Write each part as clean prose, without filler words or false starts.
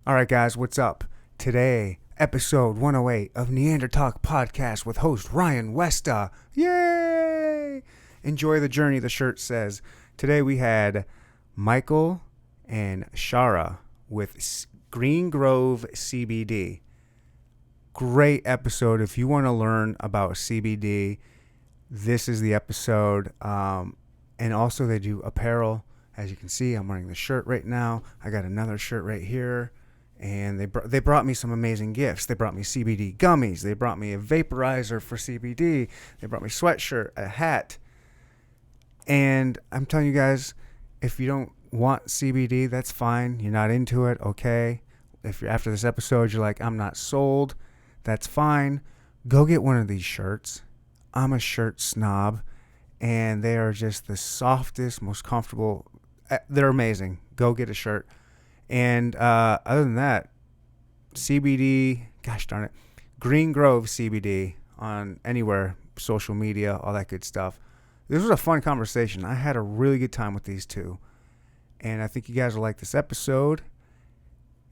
All right, guys, what's up? Today, episode 108 of Neanderthal Podcast with host Ryan Westa. Yay! Enjoy the journey, the shirt says. Today we had Michael and Shara with Green Grove CBD. Great episode. If you want to learn about CBD, this is the episode. And also they do apparel. As you can see, I'm wearing the shirt right now. I got another shirt right here. And they brought me some amazing gifts. They brought me CBD gummies. They brought me a vaporizer for CBD. They brought me a sweatshirt, a hat. And I'm telling you guys, if you don't want CBD, that's fine. You're not into it, okay. If you're after this episode, you're like, I'm not sold, that's fine. Go get one of these shirts. I'm a shirt snob. And they are just the softest, most comfortable. They're amazing. Go get a shirt. And other than that, CBD, gosh darn it, Green Grove CBD on anywhere, social media, all that good stuff. This was a fun conversation. I had a really good time with these two. And I think you guys will like this episode.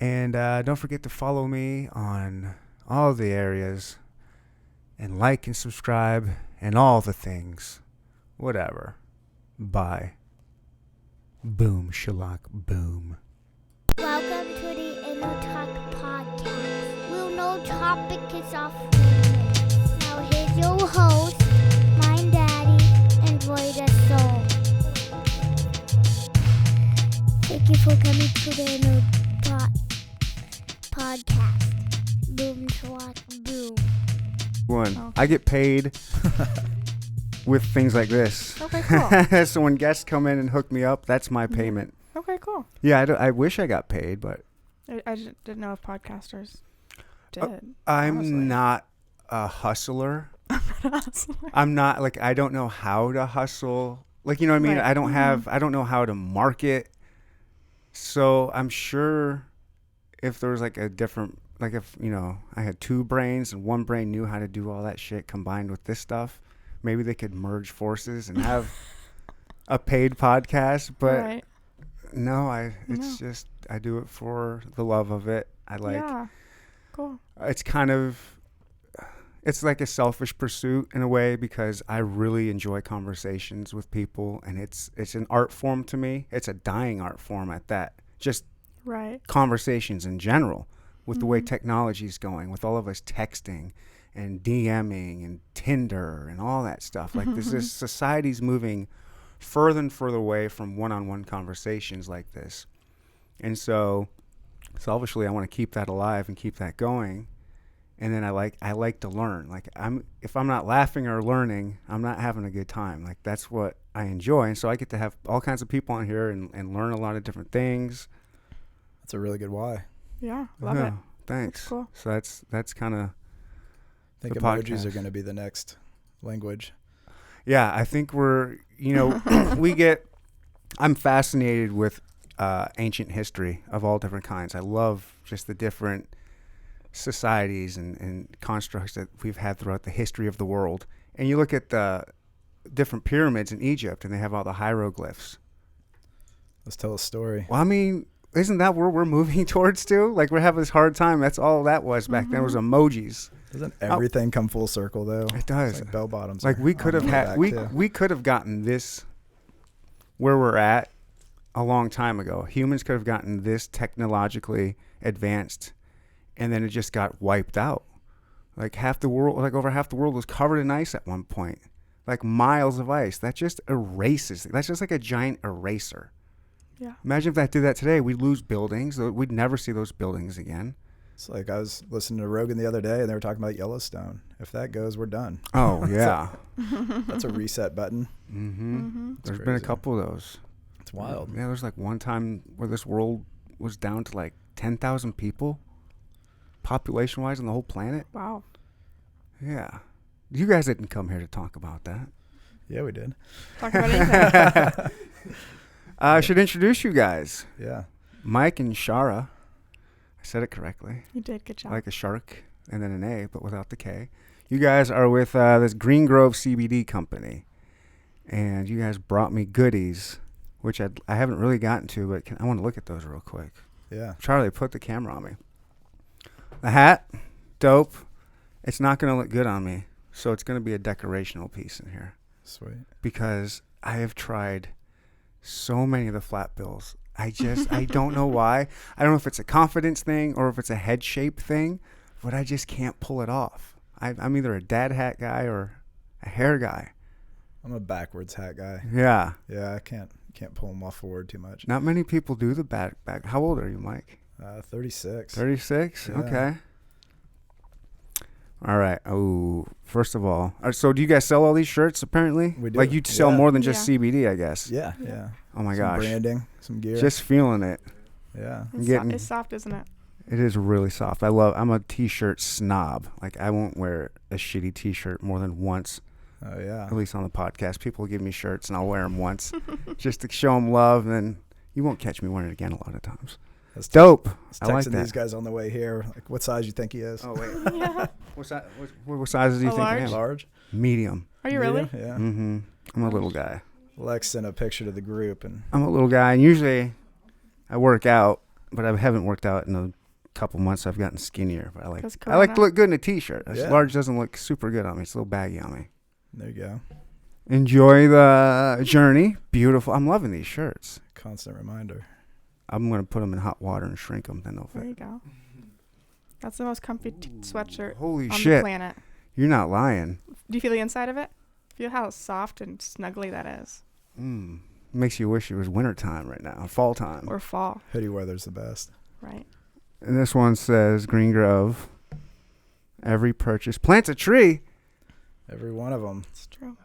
And don't forget to follow me on all the areas. And like and subscribe and all the things. Whatever. Bye. Boom, shellac, boom. Welcome to the Inner Talk Podcast. We'll no topic is off limits. Now here's your host, my daddy, and Void of Soul. Thank you for coming to the Inner Talk Podcast. Boom, shellac, boom. One. Okay. I get paid with things like this. Okay, cool. So when guests come in and hook me up, that's my payment. Okay, cool. Yeah, I wish I got paid, but I just didn't know if podcasters did. I'm honestly. not a hustler. I'm not, like, I don't know how to hustle. Like, you know what I mean? Right. I don't know how to market. So I'm sure if there was like a different, like if, you know, I had two brains and one brain knew how to do all that shit combined with this stuff, maybe they could merge forces and have a paid podcast. But Right. no, it's just, I do it for the love of it. I like, Yeah. Cool. it's like a selfish pursuit in a way because I really enjoy conversations with people, and it's an art form to me. It's a dying art form at that. Just Right. conversations in general with the way technology is going, with all of us texting and DMing and Tinder and all that stuff. Like this society's moving further and further away from one-on-one conversations like this. And so selfishly, I want to keep that alive and keep that going. And then I like to learn. Like if I'm not laughing or learning, I'm not having a good time. Like that's what I enjoy. And so I get to have all kinds of people on here and learn a lot of different things. That's a really good why. Yeah. Love it. Thanks. That's cool. So that's kind of, I think The emojis podcast. are going to be the next language. yeah, I think we're, you know, I'm fascinated with ancient history of all different kinds. I love just the different societies and constructs that we've had throughout the history of the world. And you look at the different pyramids in Egypt and they have all the hieroglyphs. Let's tell a story. Well, I mean, isn't that where we're moving towards too? Like we're having this hard time. That's all that was back then was emojis. Doesn't everything come full circle though? It does. It's like bell bottoms. Like are we could on have the had, way back, too. we could have gotten this where we're at a long time ago. Humans could have gotten this technologically advanced, and then it just got wiped out. Like half the world, like over half the world was covered in ice at one point, like miles of ice. That just erases. That's just like a giant eraser. Yeah. Imagine if that did that today. We'd lose buildings. We'd never see those buildings again. It's like I was listening to Rogan the other day and they were talking about Yellowstone. If that goes, we're done. Oh yeah. That's a reset button. There's been a crazy. couple of those. It's wild. Yeah, there's like one time where this world was down to like 10,000 people, population-wise, on the whole planet. Wow. Yeah. You guys didn't come here to talk about that. Yeah, we did. Talk about anything. I should introduce you guys. Yeah. Mike and Shara. I said it correctly. You did. Good job. Like a shark and then an A, but without the K. You guys are with this Green Grove CBD company. And you guys brought me goodies, which I haven't really gotten to, but I want to look at those real quick. Yeah. Charlie, put the camera on me. The hat, dope. It's not going to look good on me, so it's going to be a decorational piece in here. Sweet. Because I have tried so many of the flat bills. I don't know why. I don't know if it's a confidence thing or if it's a head shape thing, but I just can't pull it off. I'm either a dad hat guy or a hair guy. I'm a backwards hat guy. Yeah. Yeah, I can't pull them off forward too much. Not many people do the back. How old are you, Mike? 36. 36? Yeah. Okay. All right. Oh, first of all, so do you guys sell all these shirts apparently? We do. Like you sell Yeah. more than just Yeah. CBD, I guess. Yeah, yeah. Oh my Some gosh. branding, some gear. Just feeling it. yeah. It's soft, isn't it? It is really soft. I'm a t-shirt snob. Like I won't wear a shitty t-shirt more than once. Oh, yeah. At least on the podcast, people give me shirts and I'll wear them once just to show them love. And then you won't catch me wearing it again a lot of times. That's Dope. I I like texting that. these guys on the way here. Like, what size you think he is? Oh wait. Yeah. What sizes do you A think I large? am? Large? Medium. Are you really? Medium? Yeah. Mm-hmm. I'm a little guy. Lex sent a picture to the group, and I'm a little guy, and usually I work out, but I haven't worked out in a couple months. I've gotten skinnier, but I like 'Cause to look Corona? good in a t-shirt. Yeah. Large doesn't look super good on me. It's a little baggy on me. there you go. Enjoy the journey. Beautiful. I'm loving these shirts. Constant reminder. I'm gonna put them in hot water and shrink them. Then they'll There fit. you go. That's the most comfy sweatshirt Holy on the shit! planet. You're not lying. Do you feel the inside of it? Feel how soft and snuggly that is. Makes you wish it was wintertime right now, fall time. Or fall, Hoodie weather's the best. right? And this one says Green Grove. Every purchase plants a tree. Every one of them. It's true.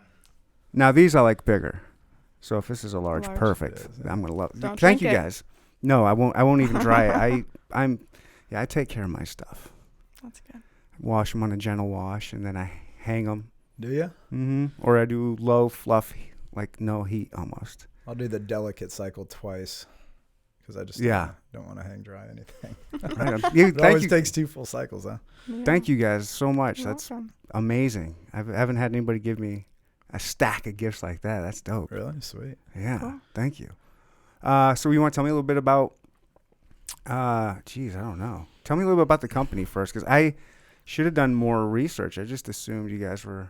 Now these I like bigger. So if this is a large. It Perfect. is, yeah. I'm gonna love. Don't Thank shrink you it. guys. No, I won't. I won't even dry it. I take care of my stuff. That's good. Wash them on a gentle wash, and then I hang them. Do you? Mm-hmm. Or I do low fluff, like no heat almost. I'll do the delicate cycle twice because I just don't want to hang dry anything. Right. It Thank always you. takes 2 full cycles, huh? Yeah. Thank you guys so much. You're That's welcome. amazing. I haven't had anybody give me a stack of gifts like that. That's dope. Really? Sweet. Yeah. Cool. Thank you. So you want to tell me a little bit about? I don't know. Tell me a little bit about the company first, because I should have done more research. I just assumed you guys were,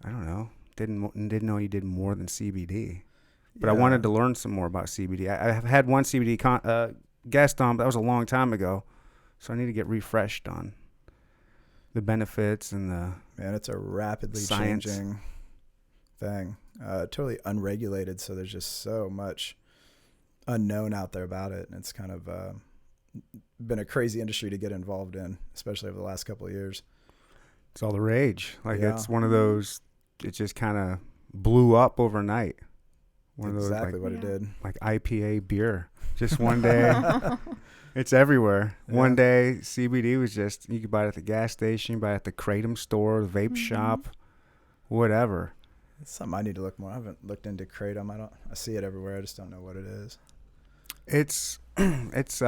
I don't know, didn't know you did more than CBD. But I Yeah. wanted to learn some more about CBD. I have had one CBD guest on, but that was a long time ago. So I need to get refreshed on the benefits and the Man, it's a rapidly Science. changing thing. Totally unregulated, so there's just so much unknown out there about it. And it's kind of been a crazy industry to get involved in, especially over the last couple of years. it's all the rage. Like Yeah. it's one of those. It just kind of blew up overnight. One of those Exactly what it Yeah. did. like IPA beer. Just one day, it's everywhere. Yeah. One day, CBD was just you could buy it at the gas station, you buy it at the Kratom store, the vape Mhm. shop, whatever. It's something I need to look more. I haven't looked into Kratom. I see it everywhere. I just don't know what it is. It's it's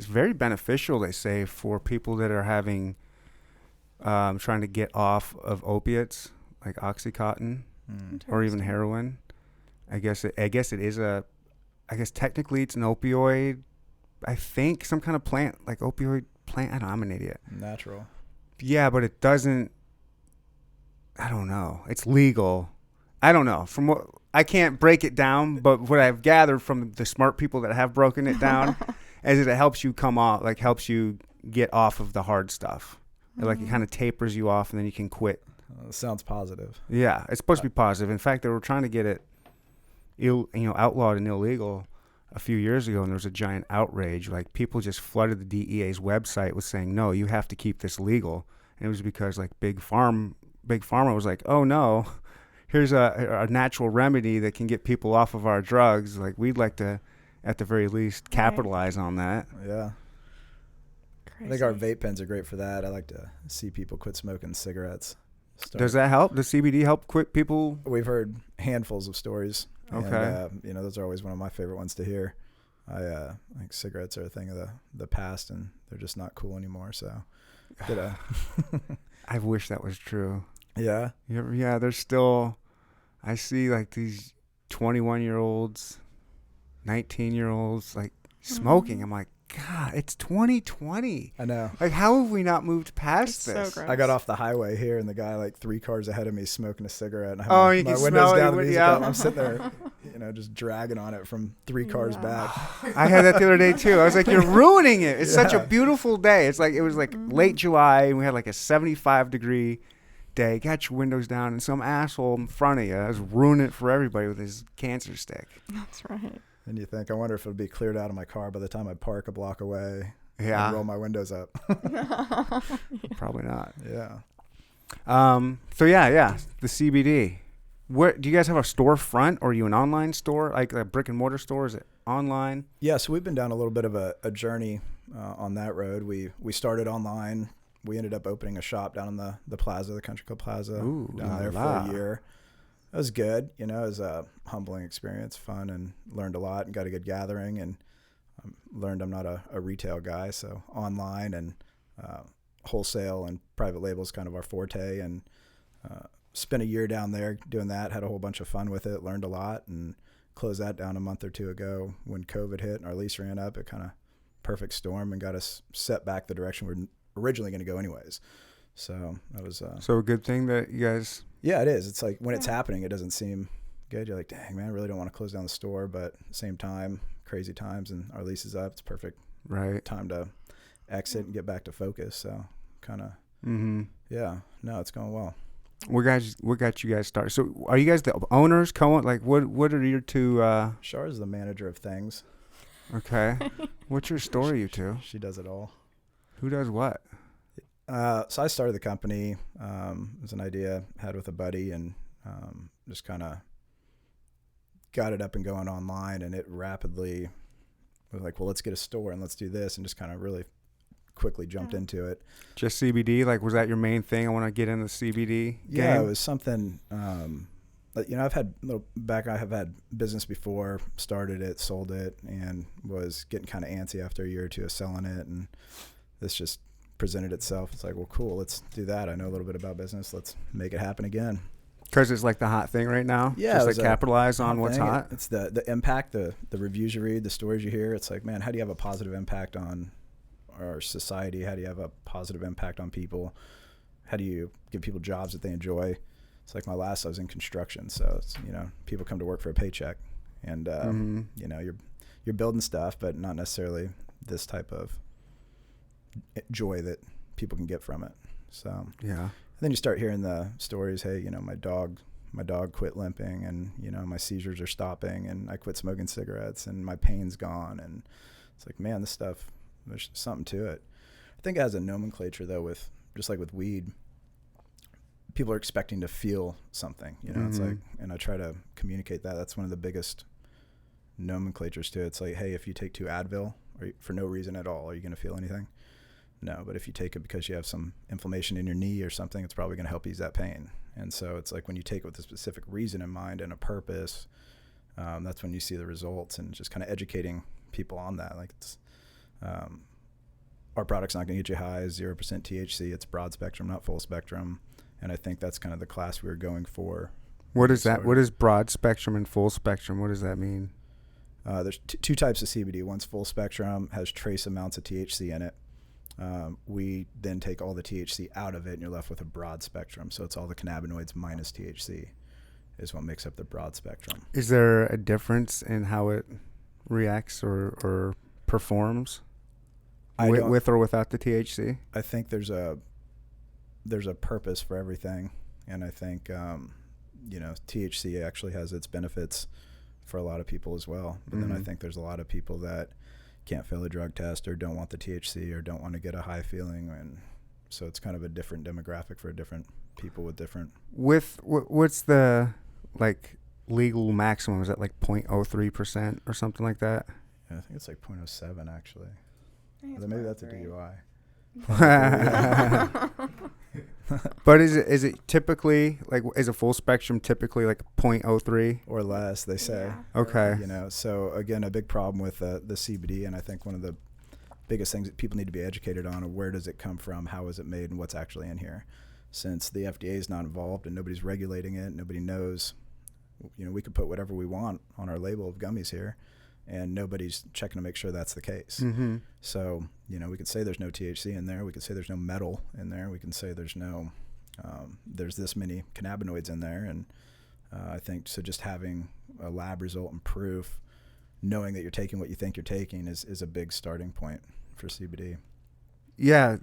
very beneficial, they say, for people that are having trying to get off of opiates like OxyContin or even heroin. I guess it is I guess technically it's an opioid. I think some kind of plant, like opioid plant. I don't know, I'm an idiot. Natural. Yeah, but it doesn't. I don't know. It's legal. I don't know. From what I can't break it down, but what I've gathered from the smart people that have broken it down is that it helps you come off, like helps you get off of the hard stuff. Like it kind of tapers you off, and then you can quit. Sounds positive. Yeah, it's supposed to be positive. In fact, they were trying to get it, outlawed and illegal a few years ago, and there was a giant outrage. Like people just flooded the DEA's website with saying, "No, you have to keep this legal." And it was because like Big Pharma was like, "Oh no, here's a natural remedy that can get people off of our drugs. Like we'd like to, at the very least, capitalize on that." Yeah. Crazy. I think our vape pens are great for that. I like to see people quit smoking cigarettes. Does that help? Does CBD help quit people? We've heard handfuls of stories. Okay. And, those are always one of my favorite ones to hear. I think cigarettes are a thing of the past, and they're just not cool anymore. So, I wish that was true. yeah. Yeah, there's still, I see like these 21-year-olds, 19-year-olds, like smoking. I'm like, God, it's 2020. I know. Like, how have we not moved past It's so this? gross. I got off the highway here, and the guy like 3 cars ahead of me smoking a cigarette. And I have Oh, my, you my can windows smell it, down, the would- music yeah. up. I'm sitting there, just dragging on it from 3 cars Yeah. back. I had that the other day too. I was like, you're ruining it. It's such a Yeah. beautiful day. It's like, it was like late July, and we had like a 75-degree day. Got your windows down, and some asshole in front of you is ruining it for everybody with his cancer stick. That's right. And you think, I wonder if it would be cleared out of my car by the time I park a block away and Yeah, roll my windows up. probably not. Yeah. So yeah, the CBD. Where do you guys have a storefront, or are you an online store, like a brick and mortar store? Is it online? Yeah, so we've been down a little bit of a journey on that road. We started online. We ended up opening a shop down in the plaza, the Country Club Plaza, Ooh, down there la. for a year. It was good. It was a humbling experience, fun, and learned a lot and got a good gathering, and learned I'm not a retail guy, so online and wholesale and private label is kind of our forte, and spent a year down there doing that, had a whole bunch of fun with it, learned a lot, and closed that down a month or 2 ago when COVID hit and our lease ran up. It kind of perfect storm and got us set back the direction we're originally going to go anyways. So that was So a good thing that you guys. yeah, it is. It's like when it's happening, it doesn't seem good. You're like, dang, man, I really don't want to close down the store. But at the same time, crazy times, and our lease is up. It's perfect Right. time to exit and get back to focus. So kind of, Mm-hmm. yeah, no, it's going well. What got you guys started? So are you guys the owners? Like what are your two? Char is the manager of things. Okay. What's your story, you two? She does it all. Who does what? So I started the company. It was an idea I had with a buddy, and just kind of got it up and going online, and it rapidly was like, well, let's get a store and let's do this, and just kind of really quickly jumped into it. Just CBD? Like, was that your main thing? I want to get in the CBD Yeah, game? it was something. I've had I have had business before, started it, sold it, and was getting kind of antsy after a year or two of selling it, and this just presented itself. It's like, well, cool, let's do that. I know a little bit about business. Let's make it happen again. Because it's like the hot thing right now? Yeah, Just it like was capitalize on hot what's thing. hot? It's the impact, the reviews you read, the stories you hear. It's like, man, how do you have a positive impact on our society? How do you have a positive impact on people? How do you give people jobs that they enjoy? It's like I was in construction, so it's, people come to work for a paycheck, and you're building stuff, but not necessarily this type of joy that people can get from it. So Yeah. then you start hearing the stories. Hey, my dog quit limping, and my seizures are stopping, and I quit smoking cigarettes, and my pain's gone, and it's like, man, this stuff, there's something to it. I think it has a nomenclature though, with just like with weed. People are expecting to feel something, it's like, and I try to communicate that. That's one of the biggest nomenclatures to it. It's like, hey, if you take 2 Advil for no reason at all, are you going to feel anything? No, but if you take it because you have some inflammation in your knee or something, it's probably going to help ease that pain. And so it's like when you take it with a specific reason in mind and a purpose, that's when you see the results, and just kind of educating people on that. Like, it's, our product's not going to get you high, 0% THC. It's broad spectrum, not full spectrum. And I think that's kind of the class we were going for. What is that? What is broad spectrum and full spectrum? What does that mean? There's 2 types of CBD. One's full spectrum, has trace amounts of THC in it. We then take all the THC out of it, and you're left with a broad spectrum. So it's all the cannabinoids minus THC is what makes up the broad spectrum. Is there a difference in how it reacts or performs with or without the THC? I think there's a purpose for everything, and I think THC actually has its benefits for a lot of people as well. But then I think there's a lot of people that can't fail a drug test, or don't want the THC, or don't want to get a high feeling, and so it's kind of a different demographic for different people with different. What's the like legal maximum? Is that like 0.03% or something like that? Yeah, I think it's like 0.07 actually. Maybe Maybe that's a DUI. But is it typically like, is a full spectrum typically like 0.03 or less, they say? Yeah. Okay. So again, a big problem with the CBD, and I think one of the biggest things that people need to be educated on are where does it come from, how is it made, and what's actually in here. Since the FDA is not involved and nobody's regulating it, nobody knows. We could put whatever we want on our label of gummies here, and nobody's checking to make sure that's the case. Mm-hmm. So, we could say there's no THC in there. We could say there's no metal in there. We can say there's no, there's this many cannabinoids in there. And I think so just having a lab result and proof, knowing that you're taking what you think you're taking is a big starting point for CBD. Yeah.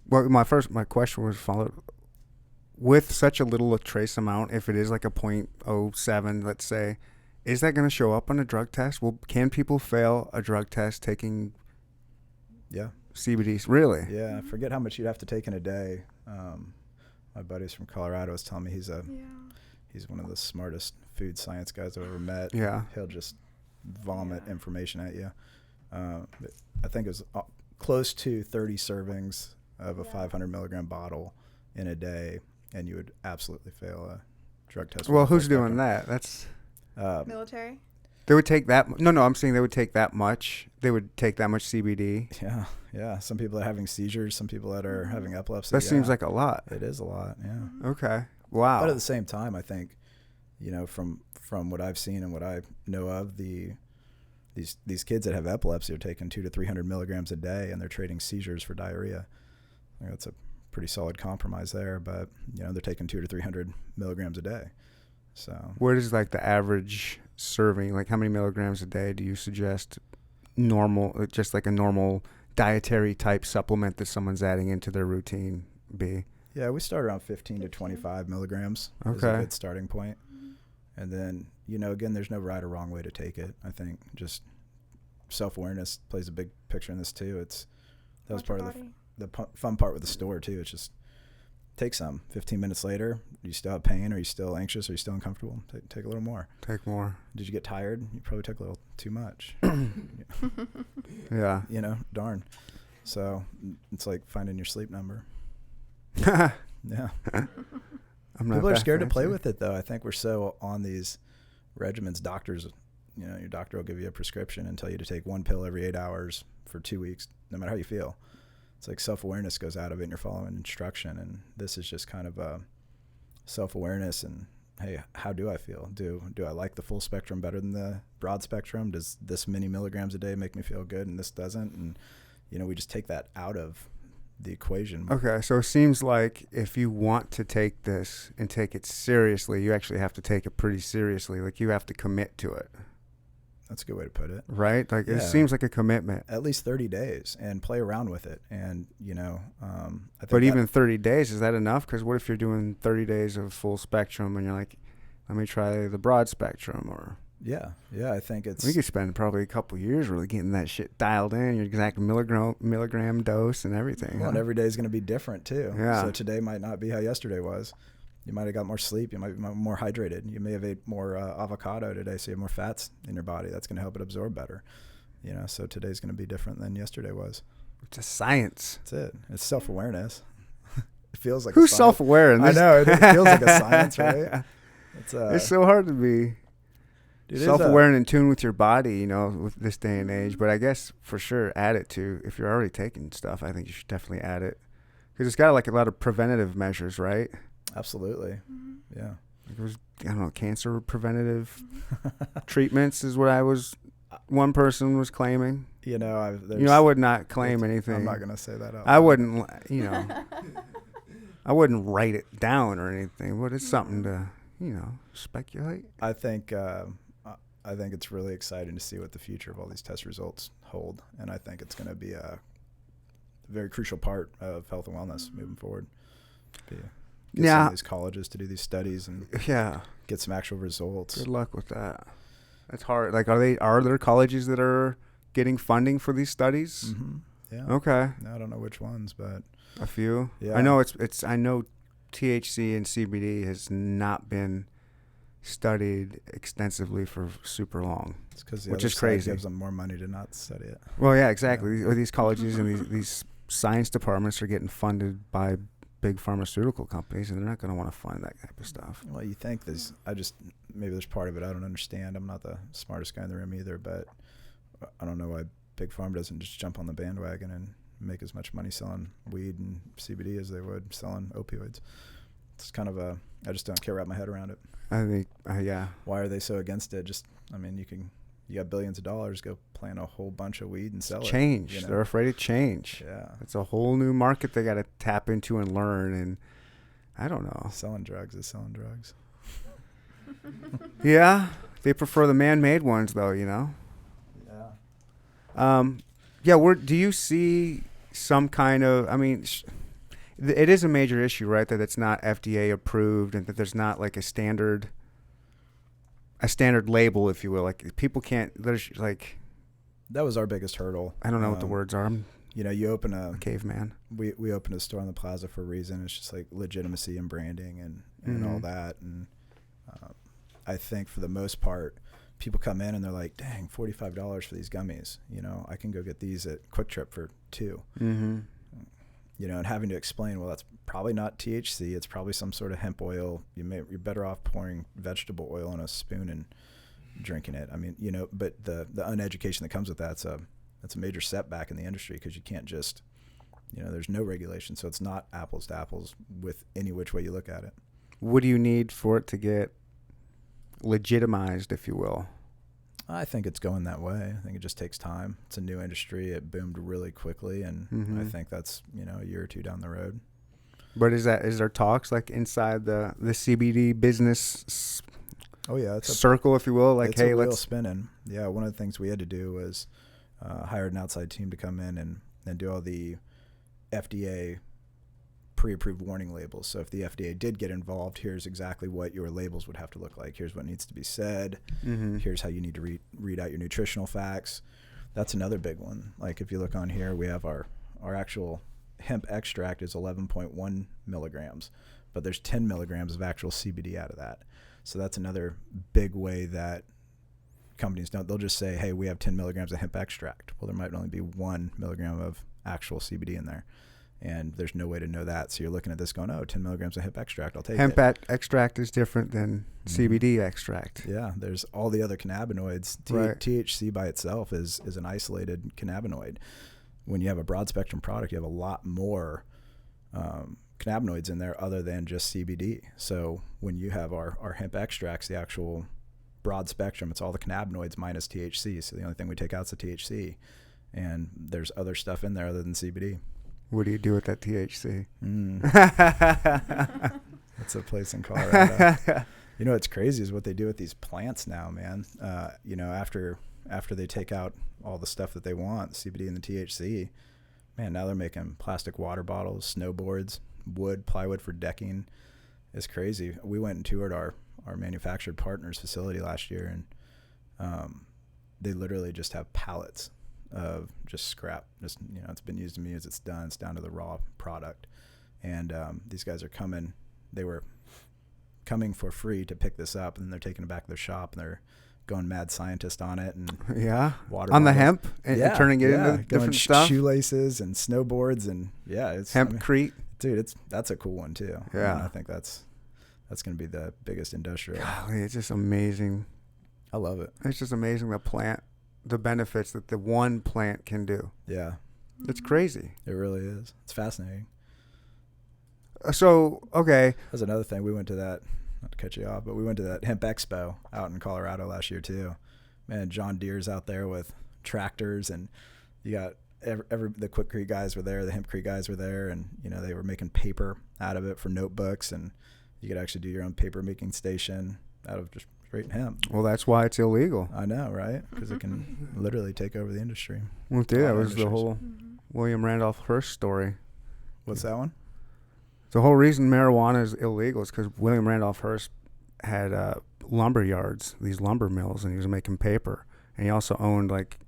Well, my question was followed with such a little trace amount. If it is like a 0.07, let's say, is that going to show up on a drug test? Well, can people fail a drug test taking CBD? Really? Yeah. I forget how much you'd have to take in a day. My buddy's from Colorado was telling me he's one of the smartest food science guys I've ever met. Yeah. He'll just vomit information at you. But I think it was close to 30 servings of a 500 milligram bottle in a day, and you would absolutely fail a drug test. Well, who's doing that? That's Military? they would take that. No, I'm saying they would take that much. They would take that much CBD. Yeah. Some people are having seizures. Some people that are having epilepsy. That seems like a lot. It is a lot. Yeah. Okay. Wow. But at the same time, I think, from what I've seen and what I know of, these kids that have epilepsy are taking 200 to 300 milligrams a day, and they're trading seizures for diarrhea. I think that's a pretty solid compromise there. But they're taking 200 to 300 milligrams a day. So what is like the average serving? Like how many milligrams a day do you suggest normal, just like a normal dietary type supplement that someone's adding into their routine be? Yeah, we start around 15 to 25 milligrams. Is a good starting point. And then, again, there's no right or wrong way to take it. I think just self-awareness plays a big picture in this too. That was part of the fun part with the store too. It's just take some. 15 minutes later, do you still have pain? Are you still anxious? Are you still uncomfortable? Take a little more. Take more. Did you get tired? You probably took a little too much. Yeah. Darn. So it's like finding your sleep number. Yeah. People are scared to play with it, though. I think we're so on these regimens. Doctors, your doctor will give you a prescription and tell you to take one pill every 8 hours for 2 weeks, no matter how you feel. It's like self-awareness goes out of it and you're following instruction. And this is just kind of a self-awareness and, hey, how do I feel? Do I like the full spectrum better than the broad spectrum? Does this many milligrams a day make me feel good and this doesn't? And, we just take that out of the equation. Okay, so it seems like if you want to take this and take it seriously, you actually have to take it pretty seriously. Like you have to commit to it. That's a good way to put it. Right? Like it seems like a commitment. At least 30 days and play around with it. And, I think but even 30 days, is that enough? Because what if you're doing 30 days of full spectrum and you're like, let me try the broad spectrum or... Yeah, I think it's... We could spend probably a couple years really getting that shit dialed in, your exact milligram dose and everything. Well, and every day is going to be different, too. Yeah. So today might not be how yesterday was. You might have got more sleep. You might be more hydrated. You may have ate more avocado today, so you have more fats in your body. That's going to help it absorb better. So today's going to be different than yesterday was. It's a science. That's it. It's self-awareness. It feels like Who's self-aware in this? I know. It feels like a science, right? It's so hard to be... self-aware and in tune with your body, with this day and age. But I guess for sure, add it to, if you're already taking stuff, I think you should definitely add it. Because it's got like a lot of preventative measures, right? Absolutely. Yeah. Like it was, I don't know, cancer preventative treatments is what one person was claiming. I would not claim anything. I'm not going to say that out loud. I wouldn't, I wouldn't write it down or anything, but it's something to, speculate. I think it's really exciting to see what the future of all these test results hold, and I think it's going to be a very crucial part of health and wellness moving forward. Get some of these colleges to do these studies and get some actual results. Good luck with that. That's hard. Like, are there colleges that are getting funding for these studies? Mm-hmm. Yeah. Okay. I don't know which ones, but a few. Yeah. I know I know THC and CBD has not been studied extensively for super long. It's because which is crazy. Gives them more money to not study it. Well, yeah, exactly. Yeah. These colleges and these science departments are getting funded by big pharmaceutical companies, and they're not going to want to fund that type of stuff. Well, you think maybe there's part of it I don't understand. I'm not the smartest guy in the room either, but I don't know why Big Pharma doesn't just jump on the bandwagon and make as much money selling weed and CBD as they would selling opioids. It's kind of I just don't care wrap my head around it. I think, yeah. Why are they so against it? You You got billions of dollars, go plant a whole bunch of weed and sell it. Change. You know? They're afraid of change. Yeah. It's a whole new market they got to tap into and learn. And I don't know. Selling drugs is selling drugs. Yeah. They prefer the man-made ones, though, you know? Yeah. Yeah, do you see some kind of, I mean, it is a major issue, right, that it's not FDA approved and that there's not like a standard label, if you will. Like people can't, there's like, That was our biggest hurdle. I don't know what the words are. I'm You know, you open a caveman. We opened a store on the plaza for a reason. It's just like legitimacy and branding and all that. And I think for the most part, people come in and they're like, dang, $45 for these gummies. You know, I can go get these at Quick Trip for $2. Mm-hmm. You know, and having to explain, well, that's probably not THC. It's probably some sort of hemp oil. You're better off pouring vegetable oil in a spoon and drinking it. I mean, you know, but the uneducation that comes with that's a major setback in the industry because you can't just, you know, there's no regulation. So it's not apples to apples with any which way you look at it. What do you need for it to get legitimized, if you will? I think it's going that way. I think it just takes time. It's a new industry. It boomed really quickly, and I think that's, you know, a year or two down the road. But is there talks like inside the CBD business? Oh yeah, it's circle, if you will. Like, hey, let's spinning. Yeah, one of the things we had to do was hired an outside team to come in and do all the FDA pre-approved warning labels. So if the FDA did get involved, here's exactly what your labels would have to look like. Here's what needs to be said. Mm-hmm. Here's how you need to read out your nutritional facts. That's another big one. Like if you look on here, we have our actual hemp extract is 11.1 milligrams, but there's 10 milligrams of actual CBD out of that. So that's another big way that companies don't. They'll just say, hey, we have 10 milligrams of hemp extract. Well, there might only be 1 milligram of actual CBD in there. And there's no way to know that. So you're looking at this going, 10 milligrams of hemp extract, I'll take it. Hemp extract is different than CBD extract. Yeah, there's all the other cannabinoids. Right. THC by itself is an isolated cannabinoid. When you have a broad spectrum product, you have a lot more cannabinoids in there other than just CBD. So when you have our hemp extracts, the actual broad spectrum, it's all the cannabinoids minus THC. So the only thing we take out is the THC. And there's other stuff in there other than CBD. What do you do with that THC? That's a place in Colorado. You know what's crazy is what they do with these plants now, man. You know, after they take out all the stuff that they want, the CBD and the THC, man, now they're making plastic water bottles, snowboards, wood, plywood for decking. It's crazy. We went and toured our manufactured partner's facility last year, and they literally just have pallets of just scrap. Just, you know, it's been used and used, it's done. It's down to the raw product. And these guys are coming. They were coming for free to pick this up, and they're taking it back to their shop, and they're going mad scientist on it. And water on bottles. the hemp and turning it into different stuff. Shoelaces and snowboards, and it's hempcrete. Dude, that's a cool one too. Yeah, and I think that's going to be the biggest industrial. Golly, it's just amazing. I love it. It's just amazing the benefits that the one plant can do. Yeah, it's crazy. It really is. It's fascinating. So, okay. That's another thing. We went to that, not to cut you off, but we went to that Hemp Expo out in Colorado last year too. Man, John Deere's out there with tractors, and you got the Quick Creek guys were there, the Hemp Creek guys were there, and you know, they were making paper out of it for notebooks, and you could actually do your own paper making station out of just straight hemp. Well, that's why it's illegal. I know, right? Because it can literally take over the industry. Well, dude, that was the whole William Randolph Hurst story. What's that one? The whole reason marijuana is illegal is because William Randolph Hearst had lumber yards, these lumber mills, and he was making paper. And he also owned like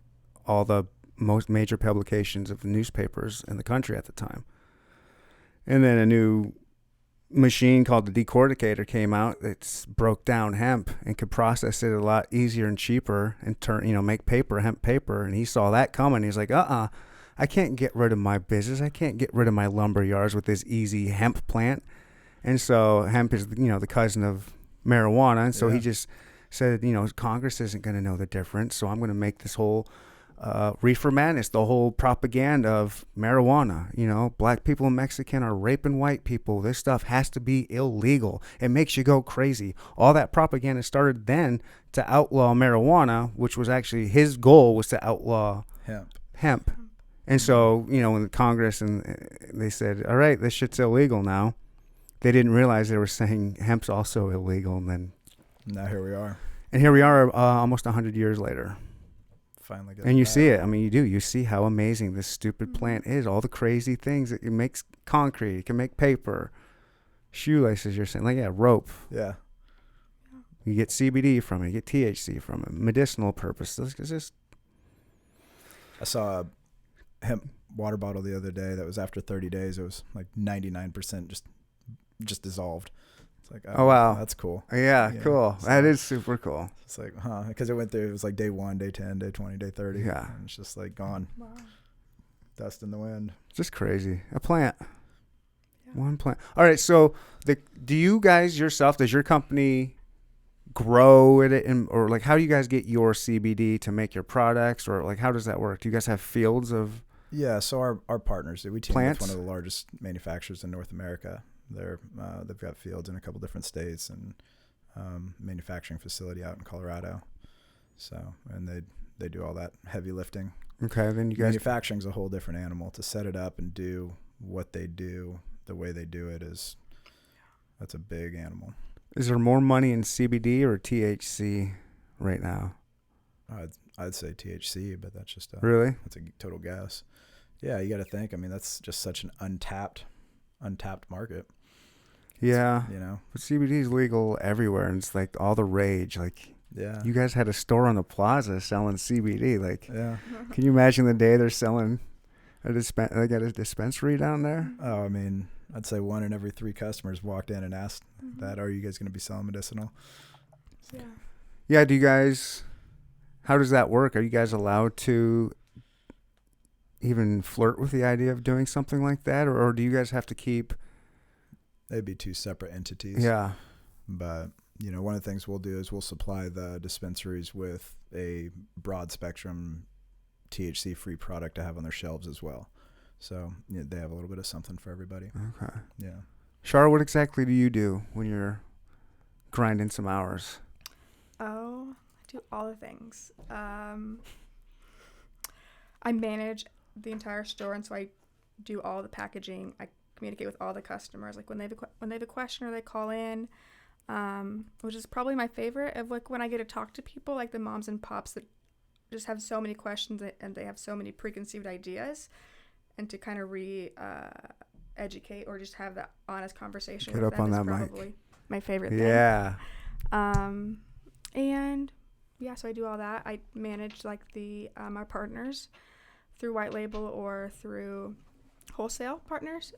all the most major publications of newspapers in the country at the time. And then a new machine called the decorticator came out that broke down hemp and could process it a lot easier and cheaper and make paper, hemp paper. And he saw that coming. He's like, I can't get rid of my business. I can't get rid of my lumber yards with this easy hemp plant. And so hemp is, the cousin of marijuana. And so he just said, Congress isn't going to know the difference. So I'm going to make this whole reefer madness, the whole propaganda of marijuana. You know, black people and Mexican are raping white people. This stuff has to be illegal. It makes you go crazy. All that propaganda started then to outlaw marijuana, which was actually his goal was to outlaw hemp. And so, you know, when the Congress and they said, all right, this shit's illegal now, they didn't realize they were saying hemp's also illegal. And then now here we are. And here we are almost 100 years later. Finally and you see it. I mean, you see how amazing this stupid plant is. All the crazy things. It makes concrete. It can make paper. Shoelaces, you're saying. Like, yeah, rope. Yeah. You get CBD from it. You get THC from it. Medicinal purposes. It's just... I saw a hemp water bottle the other day that was after 30 days. It was like 99% just dissolved. It's like, oh wow, that's cool. Yeah, cool. So that is super cool. It's like, because it went through. It was like day 1, day 10, day 20, day 30. Yeah, and it's just like gone. Wow. Dust in the wind. Just crazy. A plant. Yeah. One plant. All right. So, do you guys yourself? Does your company grow it, or like how do you guys get your CBD to make your products, or like how does that work? Do you guys have fields of? Yeah. So our partners, we team plants? with one of the largest manufacturers in North America. They've got fields in a couple different states and manufacturing facility out in Colorado. So, and they do all that heavy lifting. Okay, then you guys manufacturing's a whole different animal. To set it up and do what they do the way they do it that's a big animal. Is there more money in CBD or THC right now? I'd say THC, but that's just really that's a total guess. Yeah, you got to think. I mean, that's just such an untapped market. Yeah, you know, but CBD is legal everywhere, and it's like all the rage. Like, yeah, you guys had a store on the plaza selling CBD. Like, yeah, can you imagine the day they're selling a dispensary down there? Oh, I mean, I'd say 1 in every 3 customers walked in and asked that, "Are you guys going to be selling medicinal?" Yeah. Yeah. Do you guys? How does that work? Are you guys allowed to even flirt with the idea of doing something like that, or do you guys have to keep? They'd be 2 separate entities. Yeah. But, you know, one of the things we'll do is we'll supply the dispensaries with a broad spectrum THC-free product to have on their shelves as well. So they have a little bit of something for everybody. Okay. Yeah. Char, what exactly do you do when you're grinding some hours? Oh, I do all the things. I manage the entire store, and so I do all the packaging. I communicate with all the customers, like when they have a question or they call in, which is probably my favorite of like when I get to talk to people like the moms and pops that just have so many questions and they have so many preconceived ideas, and to kind of educate or just have that honest conversation Get with up them on is that probably mic. my favorite thing. Yeah. And yeah, so I do all that. I manage like the our partners through white label or through wholesale partners.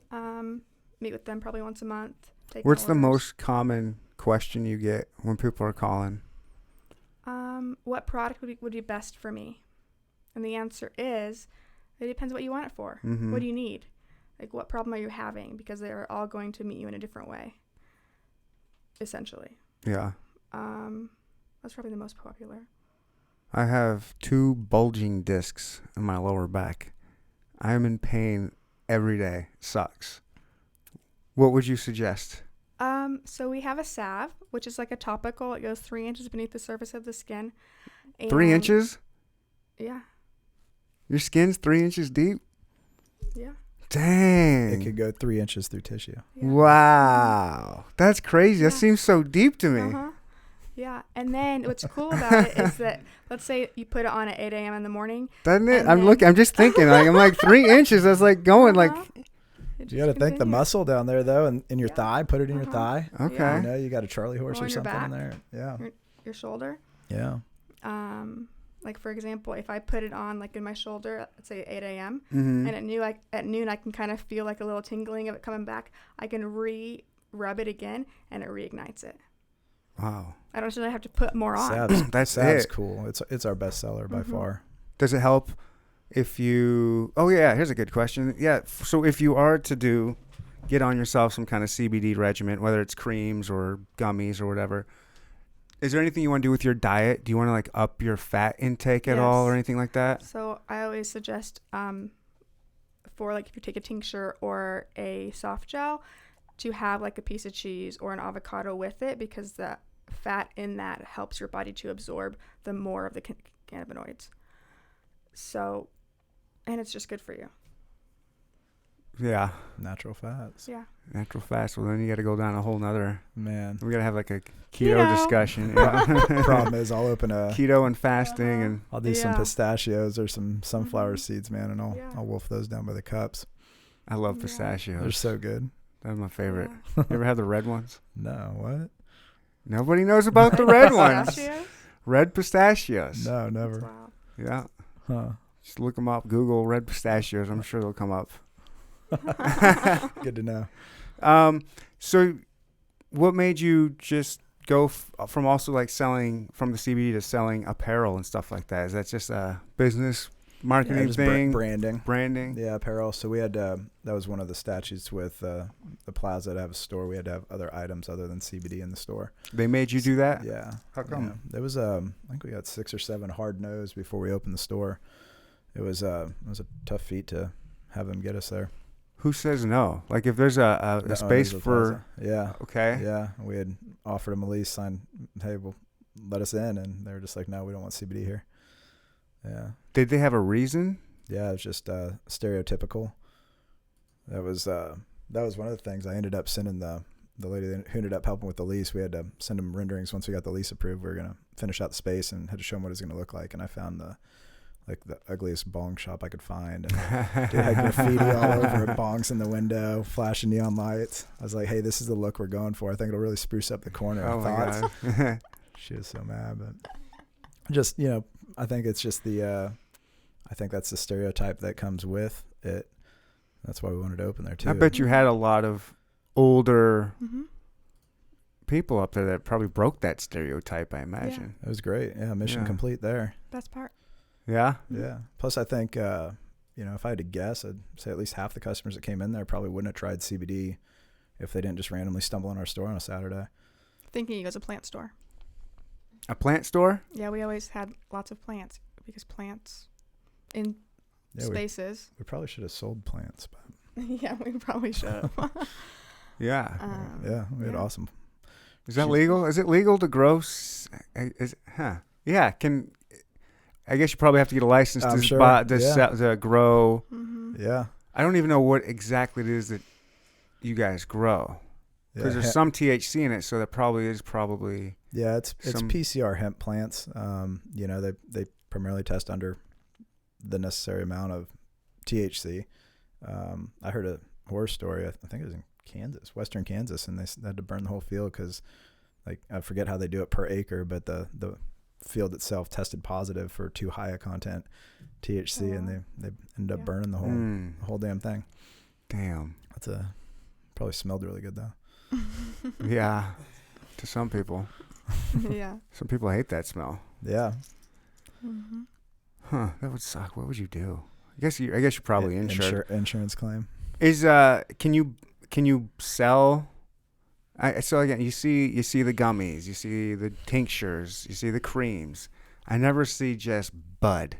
Meet with them probably once a month. What's the most common question you get when people are calling? What product would be best for me? And the answer is, it depends what you want it for. Mm-hmm. What do you need? Like, what problem are you having? Because they're all going to meet you in a different way, essentially. Yeah. That's probably the most popular. I have 2 bulging discs in my lower back. I am in pain every day. Sucks. What would you suggest? So we have a salve, which is like a topical. It goes 3 inches beneath the surface of the skin. 3 inches? Yeah. Your skin's 3 inches deep? Yeah. Dang. It could go 3 inches through tissue. Yeah. Wow. That's crazy. Yeah. That seems so deep to me. Uh-huh. Yeah. And then what's cool about it is that, let's say you put it on at 8 a.m. in the morning. Doesn't it? And I'm just thinking, I'm like 3 inches. That's like going like. It You got to just think the continues. muscle down there, though, in your thigh. Put it in your thigh. Okay. Yeah. You know, you got a Charlie horse Or or your something back. in there. Yeah. Your shoulder. Yeah. Like for example, if I put it on like in my shoulder, let's say 8 a.m. Mm-hmm. and at noon I can kind of feel like a little tingling of it coming back. I can rub it again and it reignites it. Wow. I don't necessarily have to put more on. Sav's, That's Sav's it. cool. It's our best seller by far. Does it help if you... Oh, yeah. Here's a good question. Yeah. So if you are to get on yourself some kind of CBD regimen, whether it's creams or gummies or whatever, Is there anything you want to do with your diet? Do you want to like up your fat intake at all or anything like that? So I always suggest for like if you take a tincture or a soft gel to have like a piece of cheese or an avocado with it, because the fat in that helps your body to absorb the more of the cannabinoids. So, and it's just good for you. Yeah. Natural fats. Yeah. Natural fats. Well, then you got to go down a whole nother. Man. We got to have like a keto discussion. Yeah. Problem is, I'll open a keto and fasting and I'll do some pistachios or some sunflower seeds, man, and I'll wolf those down by the cups. I love pistachios. They're so good. They're my favorite. You ever had the red ones? No, what? Nobody knows about the red ones. Pistachios? Red pistachios. No, never. Wow. Yeah. Huh. Just look them up. Google red pistachios. I'm sure they'll come up. Good to know. So what made you just go from also like selling from the CBD to selling apparel and stuff like that? Is that just a business marketing just thing? Branding. Yeah, apparel. So we had, that was one of the statutes with the plaza to have a store. We had to have other items other than CBD in the store. They made you do that? Yeah. How come? Yeah. There was, I think we got 6 or 7 hard no's before we opened the store. It was a tough feat to have them get us there. Who says no? Like if there's a space for... Yeah. Okay. Yeah. We had offered them a lease, signed, hey, well, let us in. And they were just like, no, we don't want CBD here. Yeah. Did they have a reason? Yeah, it was just stereotypical. That was one of the things. I ended up sending the lady who ended up helping with the lease. We had to send them renderings once we got the lease approved. We were going to finish out the space and had to show them what it was going to look like. And I found the ugliest bong shop I could find. And dude had graffiti all over it, bongs in the window, flashing neon lights. I was like, hey, this is the look we're going for. I think it'll really spruce up the corner. Oh, my God. She was so mad, but just, I think it's just I think that's the stereotype that comes with it. That's why we wanted to open there too. I bet you had a lot of older people up there that probably broke that stereotype, I imagine. It was great. Yeah, mission complete there. Best part. Yeah? Yeah. Plus, I think, if I had to guess, I'd say at least half the customers that came in there probably wouldn't have tried CBD if they didn't just randomly stumble in our store on a Saturday. Thinking it was a plant store. A plant store? Yeah, we always had lots of plants because plants in spaces. We probably should have sold plants. But yeah, we probably should have. Yeah. We had awesome. Is that legal? Is it legal to grow? Yeah. I guess you probably have to get a license to grow. Mm-hmm. Yeah. I don't even know what exactly it is that you guys grow. Because there's some THC in it, so that probably is Yeah, it's PCR hemp plants. They primarily test under the necessary amount of THC. I heard a horror story. I think it was in Kansas, western Kansas, and they had to burn the whole field because, I forget how they do it per acre, but the field itself tested positive for too high a content THC, and they ended up burning the whole damn thing. Damn. Probably smelled really good though. Yeah, to some people. Yeah. Some people hate that smell. Yeah. Mm-hmm. Huh? That would suck. What would you do? I guess you're probably insured. Insurance claim. Is can you sell? So again, you see the gummies, you see the tinctures, you see the creams. I never see just bud,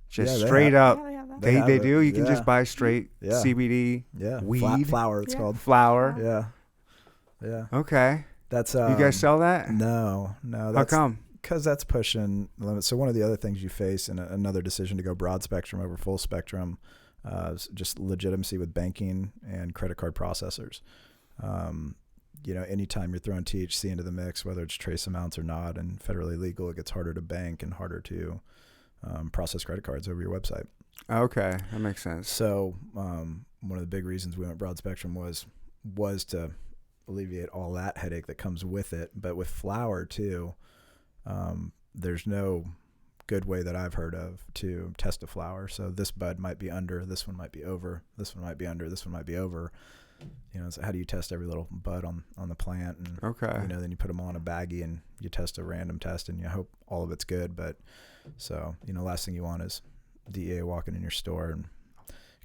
straight up. Yeah, they do. You can just buy straight CBD. Yeah. Weed. Flower. It's called flower. Yeah. Yeah. Okay. That's you guys sell that? No. How come? Because that's pushing the limits. So one of the other things you face in another decision to go broad spectrum over full spectrum, is just legitimacy with banking and credit card processors. Anytime you're throwing THC into the mix, whether it's trace amounts or not, and federally legal, it gets harder to bank and harder to process credit cards over your website. Okay, that makes sense. So one of the big reasons we went broad spectrum was to alleviate all that headache that comes with it. But with flower too, there's no good way that I've heard of to test a flower. So this bud might be under, this one might be over, this one might be under, this one might be over. So how do you test every little bud on the plant? And, then you put them all in a baggie and you test a random test and you hope all of it's good. But so, last thing you want is DEA walking in your store and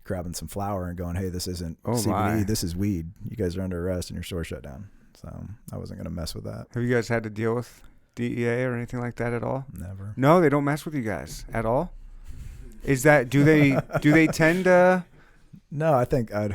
grabbing some flower and going, hey, this isn't CBD, this is weed. You guys are under arrest and your store shut down. So I wasn't going to mess with that. Have you guys had to deal with DEA or anything like that at all? Never. No, they don't mess with you guys at all. Is that do they tend to No, I think I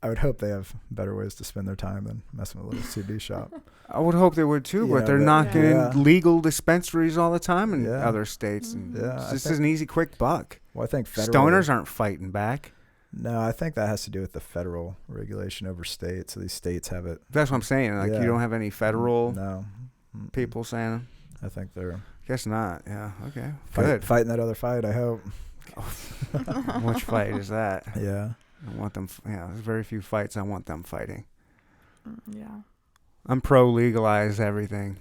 would hope they have better ways to spend their time than messing with a little CB shop. I would hope they would too, Yeah, but they're but- knocking Yeah. in legal dispensaries all the time in Yeah. other states, and Yeah, this is an easy, quick buck. Well, I think Stoners aren't fighting back. No, I think that has to do with the federal regulation over states. So these states have it. That's what I'm saying. Like Yeah. you don't have any federal No. Mm-mm. people saying. I think they're Guess not. Yeah. Okay. Good. fighting that other fight. I hope. Which fight is that? Yeah. I want them. There's very few fights I want them fighting. Yeah. I'm pro legalize everything.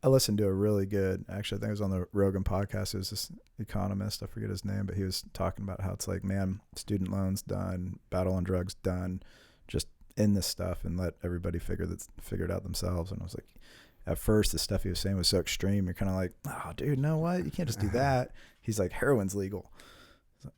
I listened to a really good, actually, I think it was on the Rogan podcast. It was this economist, I forget his name, but he was talking about how it's like, man, student loans done, battle on drugs done, just end this stuff and let everybody figure it out themselves. And I was like, at first, the stuff he was saying was so extreme. You're kind of like, oh, dude, no, what? You can't just do that. He's like, heroin's legal.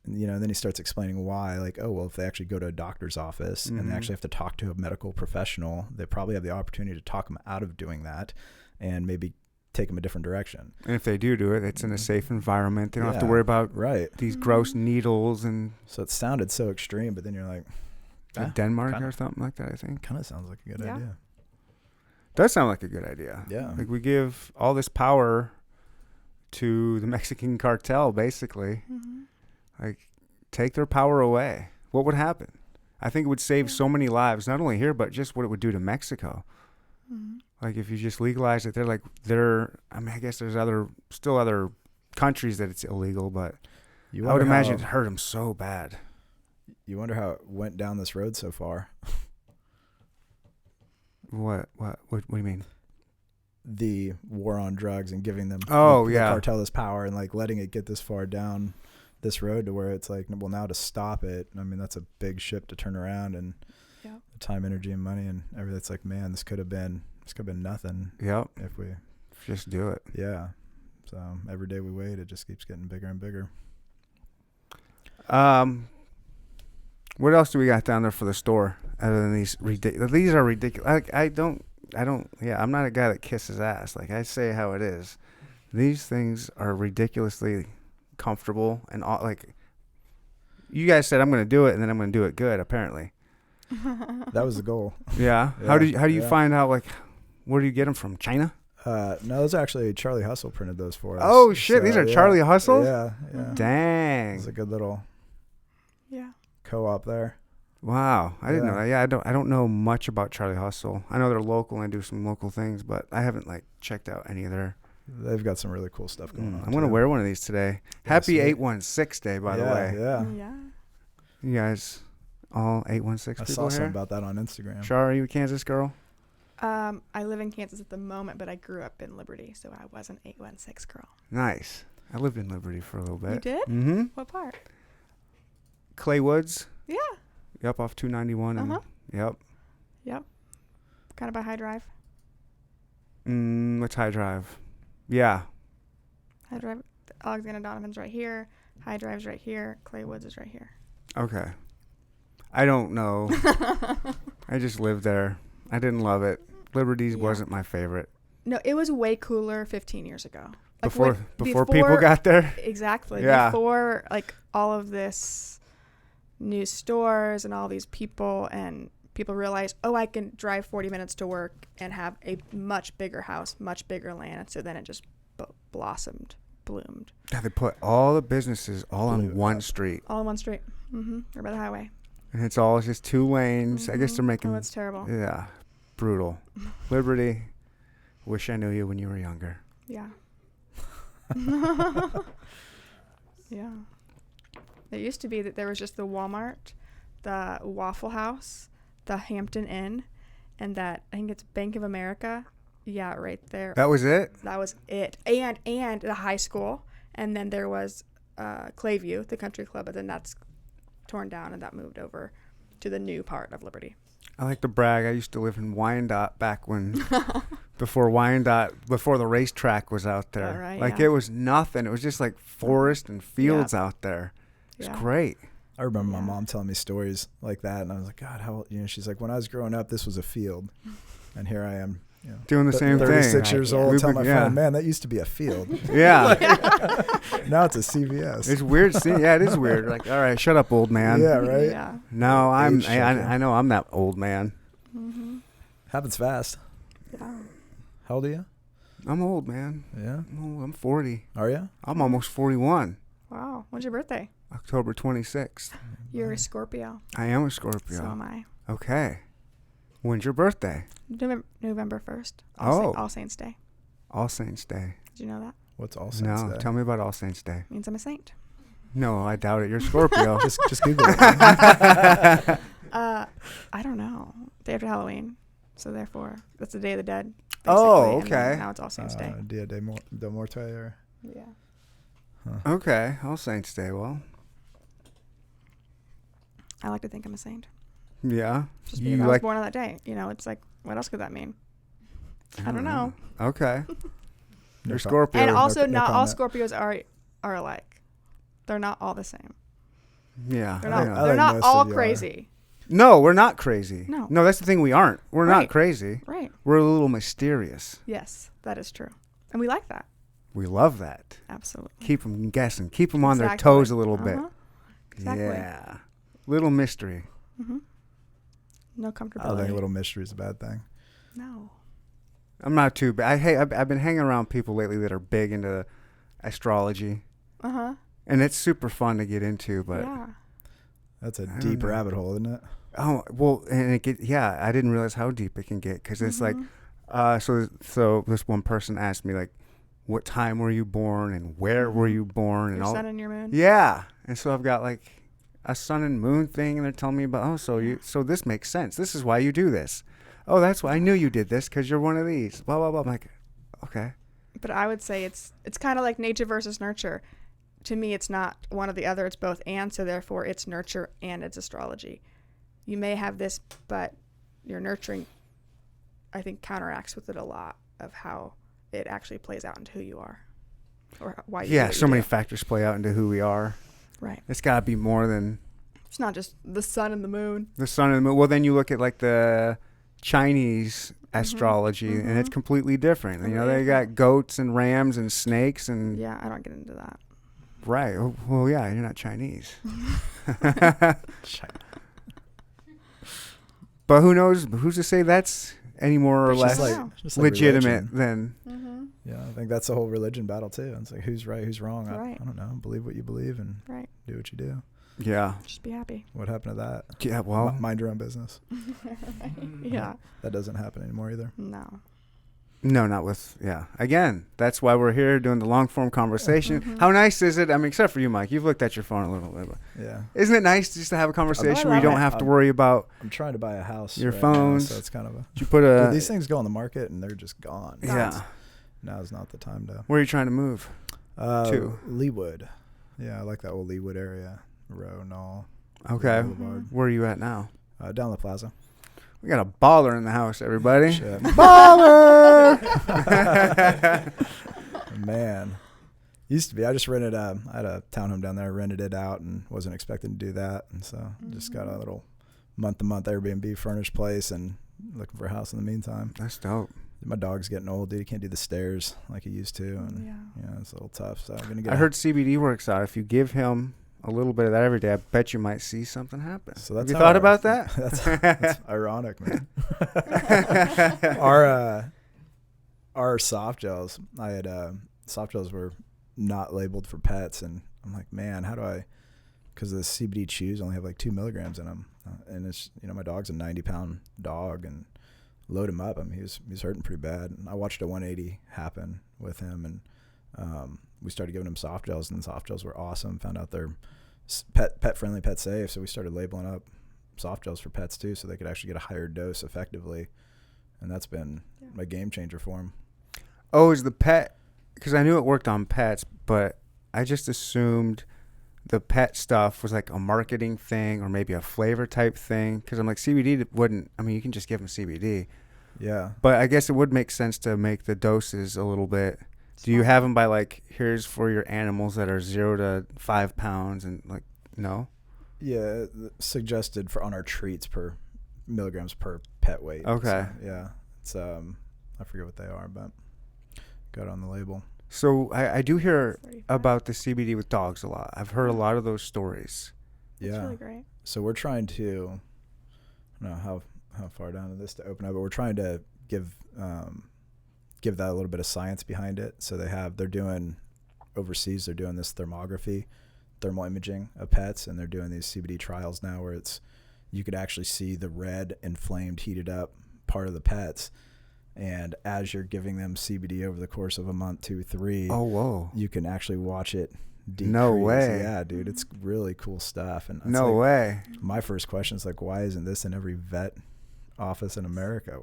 You know, and then he starts explaining why, like, oh, well, if they actually go to a doctor's office and they actually have to talk to a medical professional, they probably have the opportunity to talk them out of doing that and maybe take them a different direction. And if they do it, it's in a safe environment. They don't have to Yeah, worry about right. these gross needles and So it sounded so extreme, but then you're like, Denmark kinda- or something like that, I think. kind of sounds like a good Yeah. idea. Does sound like a good idea. Yeah. Like we give all this power to the Mexican cartel, basically. Mm-hmm. Like, take their power away. What would happen? I think it would save so many lives, not only here, but just what it would do to Mexico. Mm-hmm. Like, if you just legalize it, I mean, I guess there's still other countries that it's illegal, but I would imagine it hurt them so bad. You wonder how it went down this road so far. What do you mean? The war on drugs and giving them Oh, the yeah. cartel this power and like letting it get this far down this road to where it's like, well, now to stop it, I mean, that's a big ship to turn around, and Yep. the time, energy, and money and everything. It's like, man, this could have been nothing Yep. if we, Just do it. yeah. So every day we wait, it just keeps getting bigger and bigger. What else do we got down there for the store other than these ridiculous? These are ridiculous. I'm not a guy that kisses ass. Like, I say how it is. These things are ridiculously comfortable and all, like, you guys said I'm going to do it and then I'm going to do it good, apparently. That was the goal. Yeah. Yeah, How do you yeah. find out, like, where do you get them from? China? No, those actually Charlie Hustle printed those for us. Oh shit, these are yeah. Charlie Hustles? Yeah, yeah. Dang. It's a good little Yeah. co-op there. Wow, I didn't know Yeah. that. Yeah, I don't know much about Charlie Hustle. I know they're local and I do some local things, but I haven't like checked out any of their. They've got some really cool stuff going on. I'm gonna too. wear one of these today. Yeah, Happy sweet. 816 Day, by the way. Yeah. Yeah. You guys, all 816 I people saw here. something about that on Instagram. Char, are you a Kansas girl? I live in Kansas at the moment, but I grew up in Liberty, so I was an 816 girl. Nice. I lived in Liberty for a little bit. You did? Mm-hmm. What part? Clay Woods. Yeah. Yep, off 291. And, Uh-huh. Yep. Kind of by High Drive. What's High Drive? Yeah. High Drive. Alexander Donovan's right here. High Drive's right here. Clay Woods is right here. Okay. I don't know. I just lived there. I didn't love it. Liberty's Yeah. wasn't my favorite. No, it was way cooler 15 years ago. Like Before people got there? Exactly. Yeah. Before like all of this new stores and all these people, and people realize, oh, I can drive 40 minutes to work and have a much bigger house, much bigger land. So then it just blossomed, bloomed. Yeah, they put all the businesses all Blew on it one up. street. All in one street. Mm-hmm. Or by the highway. And it's all just 2 lanes. I guess they're making... Oh, it's terrible. Yeah. Brutal. Liberty. Wish I knew you when you were younger. Yeah. Yeah. It used to be that there was just the Walmart, the Waffle House, the Hampton Inn, and that, I think it's Bank of America. Yeah, right there. That was it? That was it. And the high school. And then there was Clayview, the country club, but then that's torn down and that moved over to the new part of Liberty. I like to brag. I used to live in Wyandotte back when... before the racetrack was out there. Oh, right, Like, yeah. it was nothing. It was just like forest and fields out there. It's Yeah. great. I remember my Yeah. mom telling me stories like that, and I was like, God, how? She's like, when I was growing up, this was a field, and here I am Doing the same thing. 36 years old, tell my yeah. friend, man, that used to be a field. Yeah. Now it's a CVS. It's weird seeing. Yeah, it is weird. Like, all right, shut up, old man. Yeah, right? Yeah. No, Age I know I'm that old man. Mm-hmm. Happens fast. Yeah. How old are you? I'm old, man. Yeah. I'm 40. Are you? I'm almost 41. Wow. When's your birthday? October 26th. You're a Scorpio. I am a Scorpio. So am I. Okay. When's your birthday? November 1st. All Saints Day. All Saints Day. Did you know that? What's All Saints No, Day? tell me about All Saints Day. Means I'm a saint. No, I doubt it. You're Scorpio. just Google it. I don't know. Day after Halloween. So therefore, that's the Day of the Dead. Oh, basically, and then okay. now it's All Saints Day. Dia de Morte or? Yeah. Okay, All Saints Day. Well, I like to think I'm a saint. yeah. Just because I was born on that day. You know, it's like, what else could that mean? I don't know. Okay. You're No Scorpio. And also, no not all comment. Scorpios are alike. They're not all the same. Yeah. They're I not. think- I They're think not most all of you are. crazy. No, we're not crazy. No. No, that's the thing. We aren't. We're not Right. crazy. Right. We're a little mysterious. Yes, that is true, and we like that. We love that. Absolutely. Keep them guessing. Keep them on their Exactly. toes a little bit. Uh-huh. Exactly. Yeah. Little mystery. Mm-hmm. No I comfortability. don't think a little mystery is a bad thing. No. I'm not too bad. I've been hanging around people lately that are big into astrology, Uh huh. and it's super fun to get into. But Yeah. That's a I deep don't know. rabbit hole, isn't it? oh well, and I didn't realize how deep it can get because it's like, so this one person asked me like, what time were you born and where were you born and Your all. sun and your moon. Yeah, and so I've got like a sun and moon thing, and they're telling me about so this makes sense. This is why you do this. Oh, that's why I knew you did this because you're one of these. Blah blah blah. I'm like, okay. But I would say it's kind of like nature versus nurture. To me, it's not one or the other. It's both and. So therefore, it's nurture and it's astrology. You may have this, but your nurturing, I think, counteracts with it a lot of how it actually plays out into who you are, or why you. do Yeah, what so you many do. factors play out into who we are. Right. It's got to be more than It's not just the sun and the moon. the sun and the moon. Well, then you look at like the Chinese astrology, and it's completely different. You know, they got goats and rams and snakes and Yeah, I don't get into that. right. Oh, well, yeah, you're not Chinese. But who knows? Who's to say that's any more or It's less just like legitimate religion. than? Yeah, I think that's the whole religion battle too. It's like who's right, who's wrong. Right. I don't know. Believe what you believe and Right. do what you do. Yeah. Just be happy. What happened to that? Yeah. Well. Mind your own business. Yeah. That doesn't happen anymore either. No. No, not with, yeah. Again, that's why we're here doing the long form conversation. How nice is it? I mean, except for you, Mike. You've looked at your phone a little bit. But Yeah. isn't it nice just to have a conversation where you love don't it. have to worry about, I'm trying to buy a house. Your right phones. Now, so it's kind of a. did you put Dude, a, these things go on the market and they're just gone. yeah. Now's not the time to. Where are you trying to move? To? Leewood. Yeah, I like that old Leewood area. Row and all. Okay. Boulevard. Where are you at now? Down the plaza. We got a baller in the house, everybody. Shit. Baller! Man. Used to be. I just rented I had a townhome down there. I rented it out and wasn't expecting to do that. And so just got a little month-to-month Airbnb furnished place and looking for a house in the meantime. That's dope. My dog's getting old, dude. He can't do the stairs like he used to. And Yeah. it's a little tough. So I'm going to get I heard CBD works out. If you give him a little bit of that every day, I bet you might see something happen. So that's Have you how thought about that? That's ironic, man. Our soft gels, I had soft gels were not labeled for pets, and I'm like, man, how do I? Because the CBD chews only have like 2 milligrams in them, and it's my dog's a 90-pound dog, and load him up. I mean, he was hurting pretty bad. And I watched a 180 happen with him, and we started giving him soft gels, and the soft gels were awesome. Found out they're pet friendly, pet safe, so we started labeling up soft gels for pets too, so they could actually get a higher dose effectively, and that's been a game changer for them. Oh, is the pet, because I knew it worked on pets, but I just assumed the pet stuff was like a marketing thing or maybe a flavor type thing, because I'm like, CBD wouldn't, I mean, you can just give them CBD. Yeah. But I guess it would make sense to make the doses a little bit. Do you have them by like, here's for your animals that are 0 to 5 pounds and like, no? Yeah, suggested for on our treats per milligrams per pet weight. Okay. So, yeah. It's I forget what they are, but got on the label. So I do hear 35. about the CBD with dogs a lot. I've heard a lot of those stories. It's Yeah. really great. So we're trying to, I don't know how far down to this to open up, but we're trying to give that a little bit of science behind it. So they're doing overseas, they're doing this thermal imaging of pets, and they're doing these CBD trials now where you could actually see the red, inflamed, heated up part of the pets. And as you're giving them CBD over the course of a month, 2, 3, Oh, whoa. you can actually watch it decrease. No way. Yeah, dude, it's really cool stuff. And it's No like, way. my first question is like, why isn't this in every vet office in America?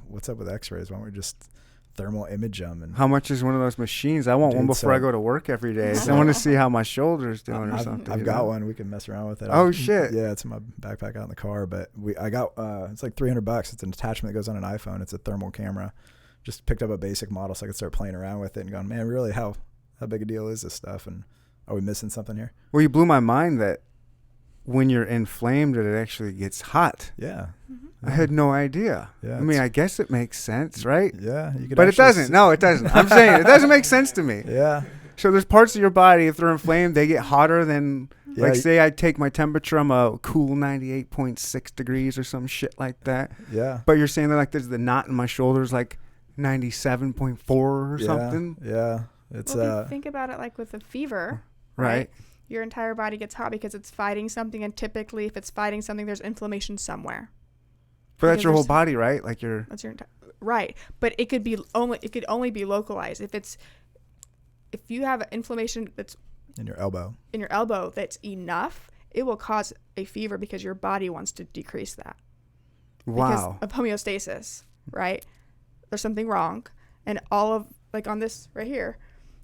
What's up with X-rays? Why don't we just thermal image them? And How much is one of those machines? I want one Dude, before I so- go to work every day. I want to see how my shoulder's doing or something. I've you got know? one. We can mess around with it. Oh, shit. Yeah, it's in my backpack out in the car. But I got it's like $300. It's an attachment that goes on an iPhone. It's a thermal camera. Just picked up a basic model so I could start playing around with it and going, man, really, how big a deal is this stuff? And are we missing something here? Well, you blew my mind that when you're inflamed, that it actually gets hot. Yeah. I had no idea. Yeah, I mean, I guess it makes sense, right? Yeah, you could. But it actually doesn't. No, it doesn't. I'm saying it doesn't make sense to me. Yeah. So there's parts of your body, if they're inflamed, they get hotter than, Yeah, like, say I take my temperature, I'm a cool 98.6 degrees or some shit like that. Yeah. But you're saying that, like, there's the knot in my shoulders, like 97.4 or something, Yeah. It's Well, if you think about it like with a fever, right? your entire body gets hot because it's fighting something, and typically if it's fighting something, there's inflammation somewhere. But that's Because your whole there's- body, right? Like your That's your entire right. But it could only be localized. If you have inflammation that's in your elbow. in your elbow that's enough, it will cause a fever because your body wants to decrease that. wow. Because of homeostasis, right? There's something wrong. And all of, like on this right here,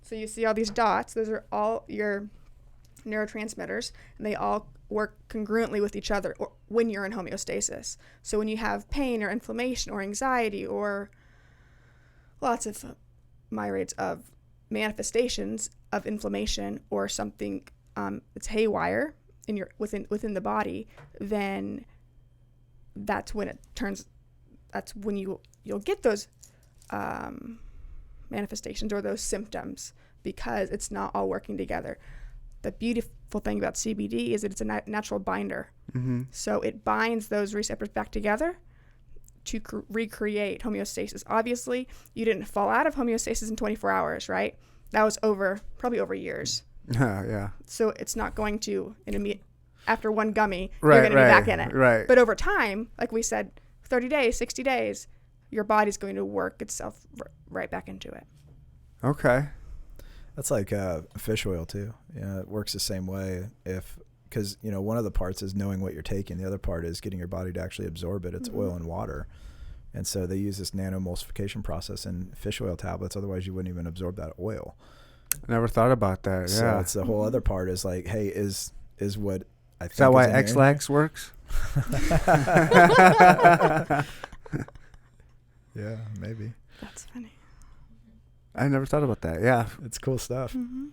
so you see all these dots, those are all your neurotransmitters, and they all work congruently with each other when you're in homeostasis. So when you have pain or inflammation or anxiety or lots of myriads of manifestations of inflammation or something that's haywire in your within the body, then that's when you'll get those manifestations or those symptoms, because it's not all working together. The beautiful thing about CBD is that it's a natural binder. Mm-hmm. So it binds those receptors back together to recreate homeostasis. Obviously, you didn't fall out of homeostasis in 24 hours, right? That was probably over years. Yeah. So it's not going to, after one gummy, Right, you're going to right, be back in it. right. But over time, like we said, 30 days, 60 days, your body's going to work itself right back into it. Okay. That's like fish oil too. Yeah, it works the same way. Because one of the parts is knowing what you're taking. The other part is getting your body to actually absorb it. It's oil and water, and so they use this nanoemulsification process in fish oil tablets. Otherwise, you wouldn't even absorb that oil. I never thought about that. So Yeah. it's the whole other part is like, hey, is what I think. Is that why in there? X-Lax works? Yeah, maybe. That's funny. I never thought about that. Yeah. It's cool stuff. Mm-hmm.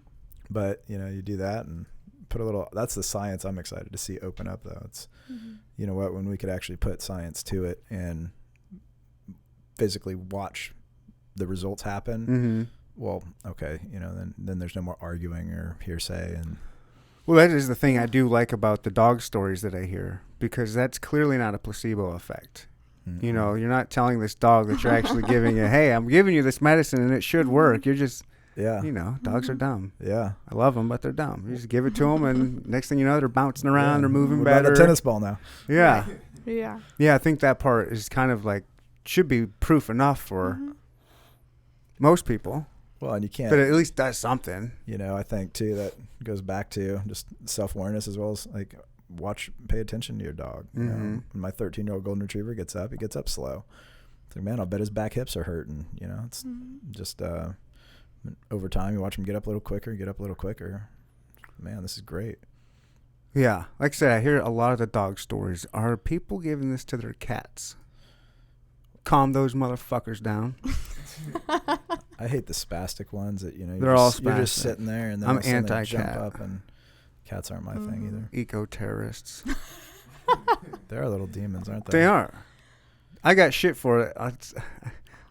But you do that and put a little. That's the science I'm excited to see open up, though. It's you know what, when we could actually put science to it and physically watch the results happen. Mm-hmm. Well, okay, then there's no more arguing or hearsay. And Well, that is the thing I do like about the dog stories that I hear, because that's clearly not a placebo effect. You know, you're not telling this dog that you're actually giving it, hey, I'm giving you this medicine and it should work. You're just, yeah, dogs are dumb. yeah. I love them, but they're dumb. You just give it to them, and next thing you know, they're bouncing around, Yeah. they're moving What about better. the tennis ball now? Yeah. Yeah. Yeah, I think that part is kind of like, should be proof enough for most people, Well, and you can't. but it at least does something. I think too that goes back to just self-awareness as well as like pay attention to your dog. When my 13-year-old golden retriever gets up, he gets up slow. It's like, man, I'll bet his back hips are hurting. It's just over time you watch him get up a little quicker. Man, this is great. Yeah. Like I said, I hear a lot of the dog stories. Are people giving this to their cats? Calm those motherfuckers down. I hate the spastic ones that They're all you're just spastic. sitting there and then I'm all of a sudden they anti-cat. jump up, and cats aren't my thing either. Eco-terrorists. They're little demons, aren't they? They are. I got shit for it.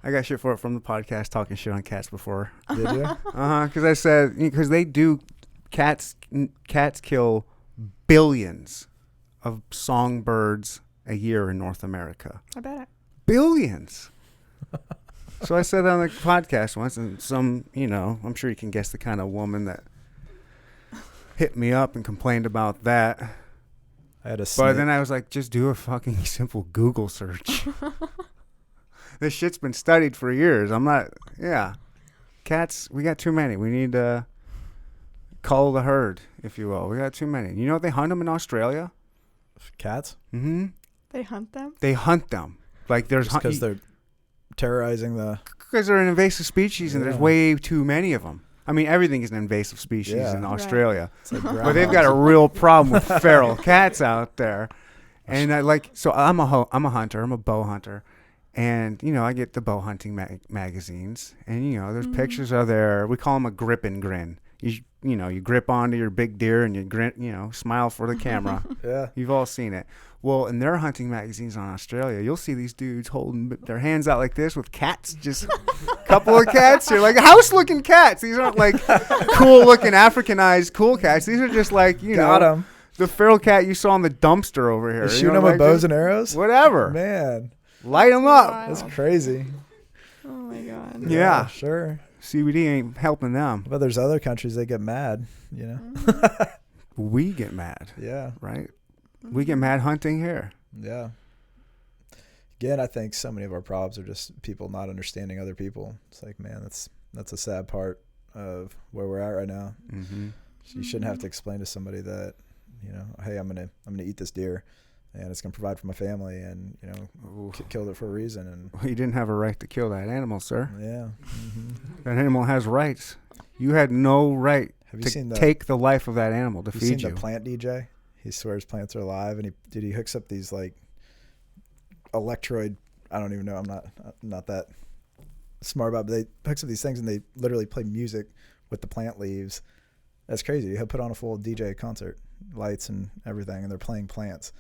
I got shit for it from the podcast talking shit on cats before. Did you? Because I said, because they do, cats kill billions of songbirds a year in North America. I bet. Billions. So I said on the podcast once, and some, I'm sure you can guess the kind of woman that hit me up and complained about that. I had a But then I was like, just do a fucking simple Google search. This shit's been studied for years. Cats, we got too many. We need to cull the herd, if you will. We got too many. You know they hunt them in Australia? Cats? Mm-hmm. They hunt them? They hunt them. Like there's because they're terrorizing because they're an invasive species and there's way too many of them. I mean, everything is an invasive species in Australia. Right. But they've got a real problem with feral cats out there. And I'm a hunter. I'm a bow hunter. And, I get the bow hunting magazines. And, there's pictures of we call them a grip and grin. You grip onto your big deer and you grin, smile for the camera. Yeah. You've all seen it. Well, in their hunting magazines on Australia, you'll see these dudes holding their hands out like this with cats, just a couple of cats. You're like house-looking cats. These aren't like cool-looking Africanized cool cats. These are just like, Got 'em. The feral cat you saw in the dumpster over here. You're shooting them with bows and arrows? Whatever. Man. Light them up. Wow. That's crazy. Oh, my God. Yeah. Sure. CBD ain't helping them. But there's other countries that get mad, We get mad. Yeah. Right? We get mad hunting here. Yeah. Again, I think so many of our problems are just people not understanding other people. It's like, man, that's a sad part of where we're at right now. Mm-hmm. So you shouldn't have to explain to somebody that, hey, I'm gonna eat this deer, and it's gonna provide for my family, and killed it for a reason. And Well, you didn't have a right to kill that animal, sir. yeah. That animal has rights. You had no right Have you to seen take the life of that animal to Have feed you seen you. the plant DJ? He swears plants are alive, and he hooks up these like electroid. I don't even know. I'm not that smart about it, but they hooks up these things and they literally play music with the plant leaves. That's crazy. He'll put on a full DJ concert, lights and everything, and they're playing plants.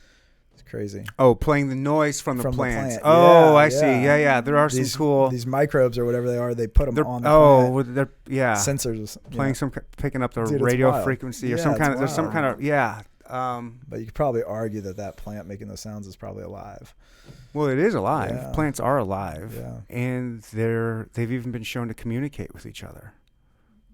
It's crazy. Oh, playing the noise from the plants. plant. Oh, Yeah, I see. Yeah. There are some cool. These microbes or whatever they are. They put them on the plant. They're Sensors. playing picking up the Dude, it's radio wild. frequency or Yeah, some it's kind of. There's some wild. kind of But you could probably argue that plant making those sounds is probably alive. Well, it is alive. Yeah. Plants are alive, Yeah. and they've even been shown to communicate with each other.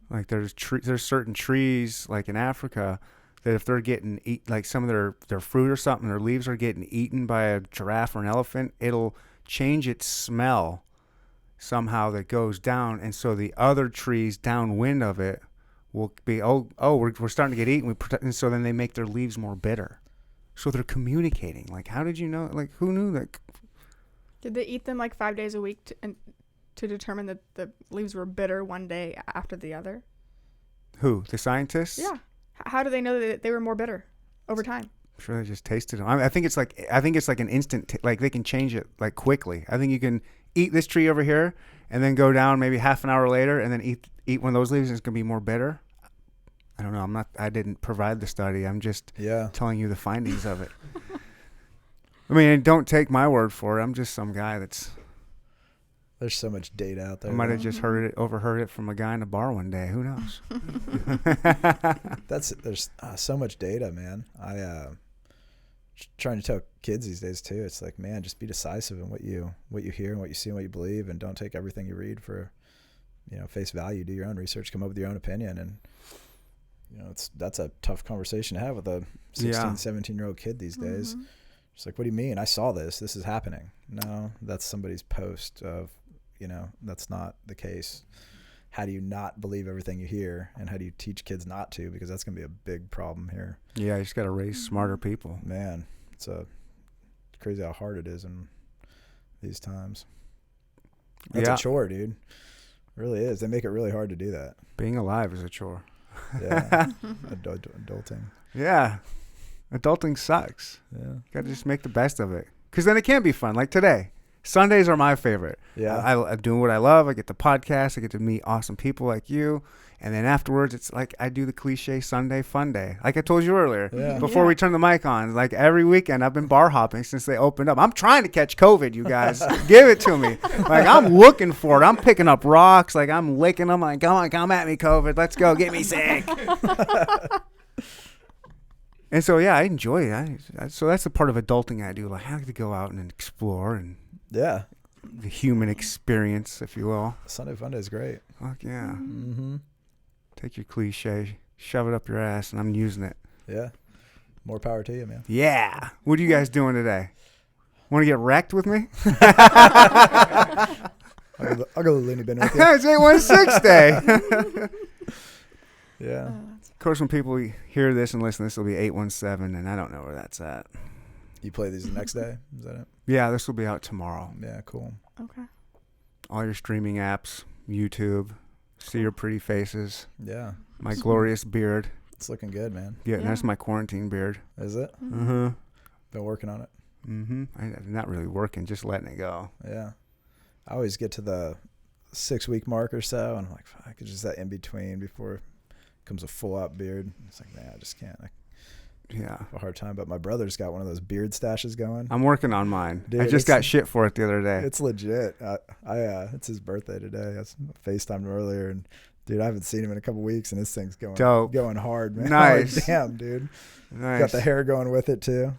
Like there's certain trees like in Africa that if they're getting like some of their fruit or something, their leaves are getting eaten by a giraffe or an elephant, it'll change its smell somehow that goes down, and so the other trees downwind of it will be we're starting to get eaten. And so then they make their leaves more bitter. So they're communicating. Like, how did you know? Like, who knew that? Did they eat them like 5 days a week to determine that the leaves were bitter one day after the other? Who? The scientists? Yeah. How do they know that they were more bitter over time? I'm sure they just tasted them. I think it's like an instant. Like they can change it like quickly. I think you can eat this tree over here and then go down maybe half an hour later and then eat one of those leaves and it's gonna be more bitter. I don't know. I didn't provide the study. I'm just telling you the findings of it. I mean, don't take my word for it. I'm just some guy There's so much data out there. I might have just overheard it from a guy in a bar one day. Who knows? There's so much data, man. Trying to tell kids these days too. It's like, man, just be decisive in what you hear and what you see and what you believe, and don't take everything you read for, face value. Do your own research, come up with your own opinion, and that's a tough conversation to have with a 16, 17-year-old kid these days. It's like, what do you mean? I saw this. This is happening. No, that's somebody's post of, that's not the case. How do you not believe everything you hear, and how do you teach kids not to? Because that's going to be a big problem here. Yeah, you just got to raise smarter people. Man, it's crazy how hard it is in these times. That's a chore, dude. It really is. They make it really hard to do that. Being alive is a chore. Yeah. Adulting. Yeah. Adulting sucks. Yeah. You got to just make the best of it. Because then it can be fun. Like today. Sundays are my favorite. Yeah. I'm doing what I love. I get the podcast. I get to meet awesome people like you. And then afterwards, it's like I do the cliche Sunday fun day. Like I told you earlier, Yeah. before we turned the mic on, like every weekend I've been bar hopping since they opened up. I'm trying to catch COVID, you guys. Give it to me. Like I'm looking for it. I'm picking up rocks. Like I'm licking them. Like, come at me, COVID. Let's go. Get me sick. And so, yeah, I enjoy it. So that's the part of adulting I do. Like I like to go out and explore and Yeah. the human experience, if you will. Sunday fun day is great. Fuck yeah. Mm-hmm. Take your cliche, shove it up your ass, and I'm using it. Yeah. More power to you, man. Yeah. What are you guys doing today? Want to get wrecked with me? I'll go to the loony bin with you. It's 816 day. Yeah. Of course, when people hear this and listen, this will be 817, and I don't know where that's at. You play these the next day? Is that it? Yeah, this will be out tomorrow. Yeah, cool. Okay. All your streaming apps, YouTube, see your pretty faces, Yeah. my glorious beard. It's looking good, man. Yeah, Yeah. that's my quarantine beard. Is it? Uh-huh. Been working on it. Mm-hmm. I'm not really working, just letting it go. Yeah. I always get to the 6-week mark or so, and I'm like, fuck, it's just that in between before it comes a full out beard. It's like, man, I just can't. I Yeah. have a hard time. But my brother's got one of those beard stashes going. I'm working on mine. Dude, I just got shit for it the other day. It's legit. It's his birthday today. I FaceTimed him earlier, and dude, I haven't seen him in a couple weeks, and this thing's going hard, man. Nice. Like, damn, dude. Nice. Got the hair going with it too.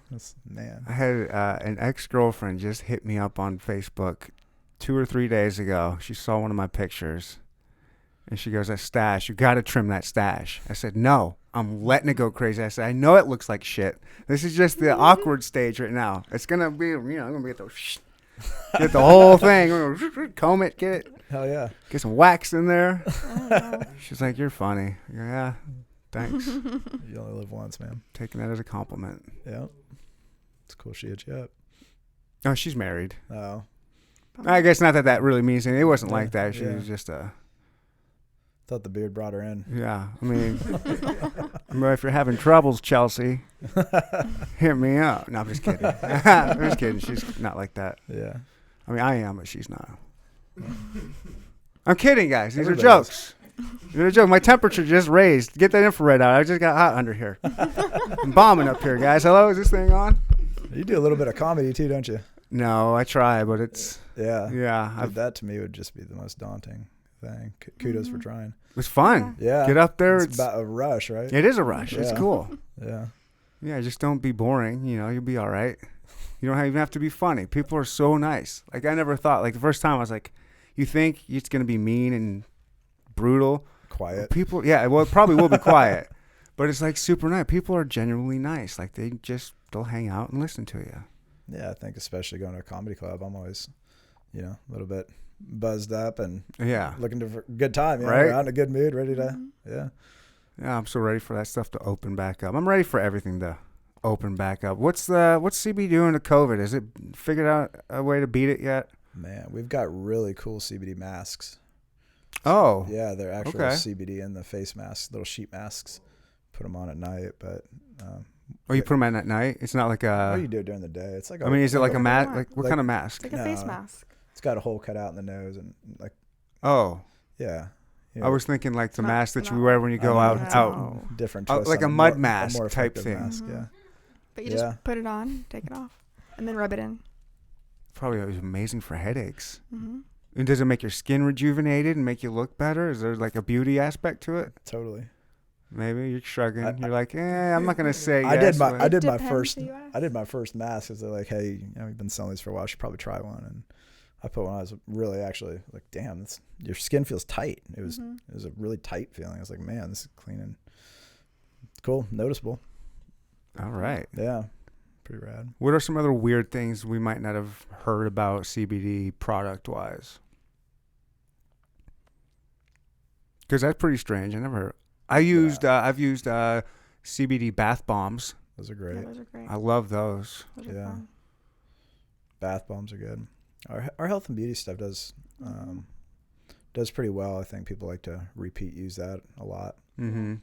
Man. I had an ex-girlfriend just hit me up on Facebook 2 or 3 days ago. She saw one of my pictures, and she goes, "That stash, you got to trim that stash." I said, "No, I'm letting it go crazy." I said, "I know it looks like shit. This is just the awkward stage right now. It's gonna be, I'm gonna get get the whole thing, comb it, get it, Hell yeah. get some wax in there." Oh, She's like, "You're funny." I go, "Yeah, thanks." You only live once, man. Taking that as a compliment. Yeah. It's cool she hit you up. Oh, she's married. Oh. I guess not that really means anything. It wasn't Yeah, like that. She yeah. was just a. Thought the beard brought her in. Yeah, I mean, if you're having troubles, Chelsea, hit me up. No, I'm just kidding. I'm just kidding. She's not like that. Yeah. I mean, I am, but she's not. I'm kidding, guys. These Everybody are jokes. These are jokes. My temperature just raised. Get that infrared out. I just got hot under here. I'm bombing up here, guys. Hello, is this thing on? You do a little bit of comedy too, don't you? No, I try, but it's Yeah. yeah. Dude, that to me would just be the most daunting thing. Kudos for trying. It's fun. Yeah. Get up there. It's about a rush, right? It is a rush. It's Yeah. cool. Yeah. Yeah, just don't be boring. You'll be all right. You don't even have to be funny. People are so nice. Like, I never thought, like, the first time I was like, you think it's going to be mean and brutal? Quiet. People, yeah, well, it probably will be quiet. But it's, like, super nice. People are genuinely nice. Like, they'll hang out and listen to you. Yeah, I think especially going to a comedy club, I'm always, a little bit buzzed up and Yeah. looking for a good time. Right. Out in a good mood, ready to, yeah. Yeah, I'm so ready for that stuff to open back up. I'm ready for everything to open back up. What's CBD doing to COVID? Has it figured out a way to beat it yet? Man, we've got really cool CBD masks. Oh. Yeah, they're actual Okay. CBD in the face masks, little sheet masks. Put them on at night, but Oh, you put them on at night? It's not like what do a... you do during the day? It's like I mean, is it like a mask? mask? Like, what Like- kind of mask? It's like a face No. mask. It's got a hole cut out in the nose and like, Oh. yeah. I was thinking like the It's not- mask that it's you not- wear when you go out. it's out. different Oh, twist like on a mud more mask type effective thing. mask, Mhm. yeah. But you Yeah. just put it on, take it off, and then rub it in. Probably was amazing for headaches. Mm-hmm. And does it make your skin rejuvenated and make you look better? Is there like a beauty aspect to it? Totally. Maybe you're shrugging. I- you're like, I'm not gonna say. I yes, did my but- I did my Depends first who you ask. I did my first mask because they're like, hey, we've been selling these for a while. You should probably try one. And I put one. I was really actually like, damn, your skin feels tight. It was a really tight feeling. I was like, man, this is clean and it's cool, noticeable. All right. Yeah, pretty rad. What are some other weird things we might not have heard about CBD product wise? Because that's pretty strange. I never heard. I've used CBD Bath Bombs. Those are Yeah, great. those are great. I love those. Those are Yeah. fun. Bath bombs are good. Our health and beauty stuff does pretty well. I think people like to repeat use that a lot. Mm-hmm.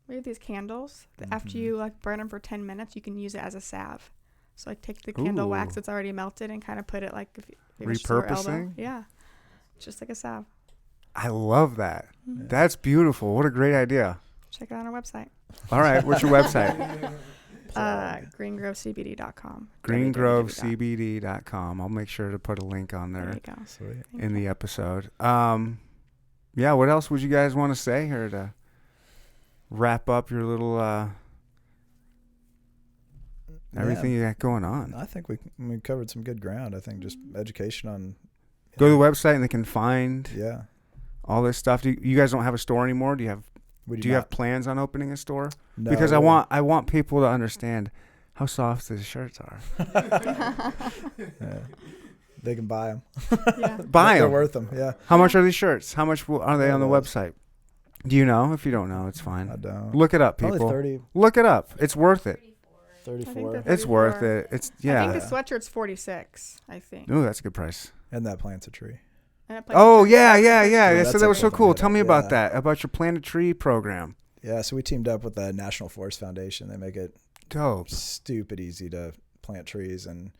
We have these candles that after Mhm. you like burn them for 10 minutes, you can use it as a salve. So I take the candle wax Ooh. that's already melted and kind of put it like if you have a sore elbow. Repurposing? Yeah. Just like a salve. I love that. Mhm. That's beautiful. What a great idea. Check it out on our website. All right. What's your website? GreenGroveCBD.com. GreenGroveCBD.com. I'll make sure to put a link on There there you go. Sweet. in the episode. Yeah, what else would you guys want to say here to wrap up your little everything you got going on? I think we covered some good ground. I think just education on. Go to the website and they can find Yeah. all this stuff. You guys don't have a store anymore? Do you have We do you have plans on opening a store? No, Because I want people to understand how soft these shirts are. Yeah. They can buy them. Yeah. Buy They're them. worth them. Yeah. How much are these shirts? How much are they on the Those. website? Do you know? If you don't know, it's I fine. don't. Look it up, Probably people. 30, Look it up. It's worth it. 34. that- It's worth 34. it. It's I yeah. think the sweatshirt's 46, I think. Ooh, that's a good price. And that plants a tree. And it Oh plays- yeah. Yeah, So that's that a was so cool cool. thing. Tell me about Yeah. that. About your Plant a Tree program. Yeah. So we teamed up with the National Forest Foundation. They make it Dope. stupid easy to plant trees, and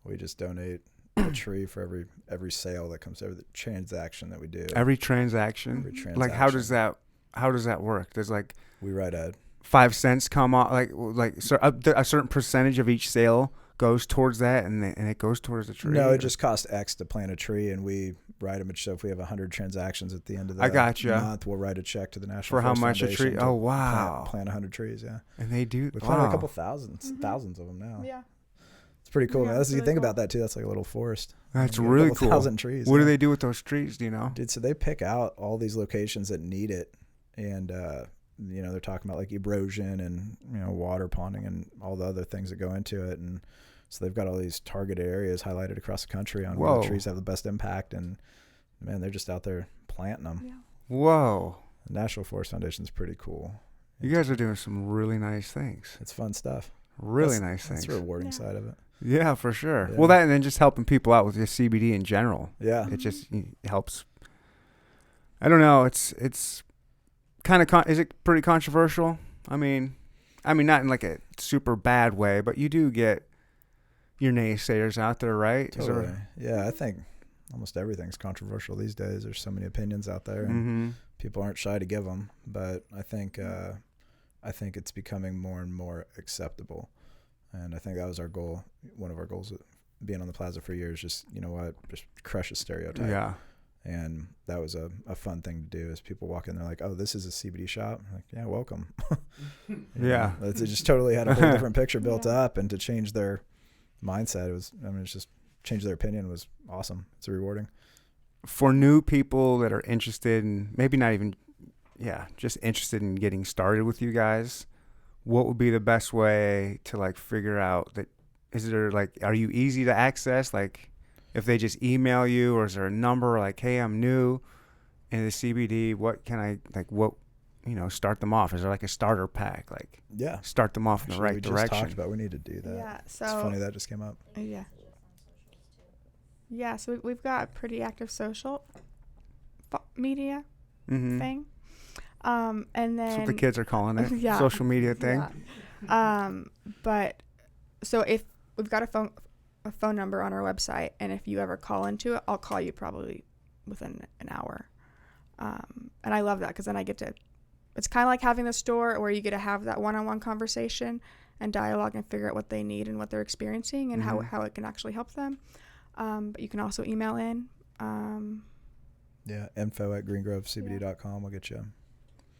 we just donate a tree for every sale that comes, every transaction that we do. Every transaction. Every transaction. Like how does that work? Does like We write a 5 cents come off? Like so a certain percentage of each sale goes towards that, and it goes towards the tree. No, or- it just costs X to plant a tree, and we write them. So if we have 100 transactions at the end of the I gotcha. month, we'll write a check to the National for how Forest much a Foundation tree? to Oh wow. Plant 100 trees. Yeah, And they do. we planted wow. a couple thousands of them now. Yeah. It's pretty cool. Yeah, man. That's it's you really think cool. about that too. That's like a little forest. That's You get a really couple cool. 1,000 trees. What do yeah. they do with those trees? Do you know? Dude, so they pick out all these locations that need it, and they're talking about like erosion and water ponding and all the other things that go into it, and so they've got all these targeted areas highlighted across the country on where Whoa. the trees have the best impact, and man, they're just out there planting them. Yeah. Whoa. The National Forest Foundation is pretty cool. You guys are doing some really nice things. It's fun stuff. Really That's- nice things. That's the rewarding Yeah. side of it. Yeah, for sure. Yeah. Well, that and then just helping people out with your CBD in general. Yeah. It just helps. I don't know. It's kind of is it pretty controversial? I mean, not in like a super bad way, but you do get your naysayers out there, right? Totally. Yeah, I think almost everything's controversial these days. There's so many opinions out there, and Mm-hmm. people aren't shy to give them. But I think it's becoming more and more acceptable, and I think that was our goal. One of our goals, being on the plaza for years, just just crush a stereotype. Yeah. And that was a fun thing to do. Is people walk in, they're like, "Oh, this is a CBD shop." I'm like, yeah, welcome. Yeah. They just totally had a whole different picture built up, and to change their mindset, it's just change their opinion was awesome. It's rewarding. For new people that are interested in maybe not even, just interested in getting started with you guys, what would be the best way to like figure out that? Is there like, are you easy to access? Like, if they just email you, or is there a number like, hey, I'm new in the CBD. What can I start them off? Is there like a starter pack? Like, Yeah. start them off in the Actually, right we just direction. talked about we need to do that. Yeah. So It's funny that just came up. Yeah. Yeah. So we've got a pretty active social media Mm-hmm. thing. And then That's what the kids are calling it. Yeah. Social media thing. Yeah. But so if we've got a phone number on our website, and if you ever call into it, I'll call you probably within an hour. And I love that because then I get to. It's kind of like having the store where you get to have that one-on-one conversation and dialogue and figure out what they need and what they're experiencing and Mhm. how it can actually help them. But you can also email in. Yeah. info@greengrovecbd.com. We'll get you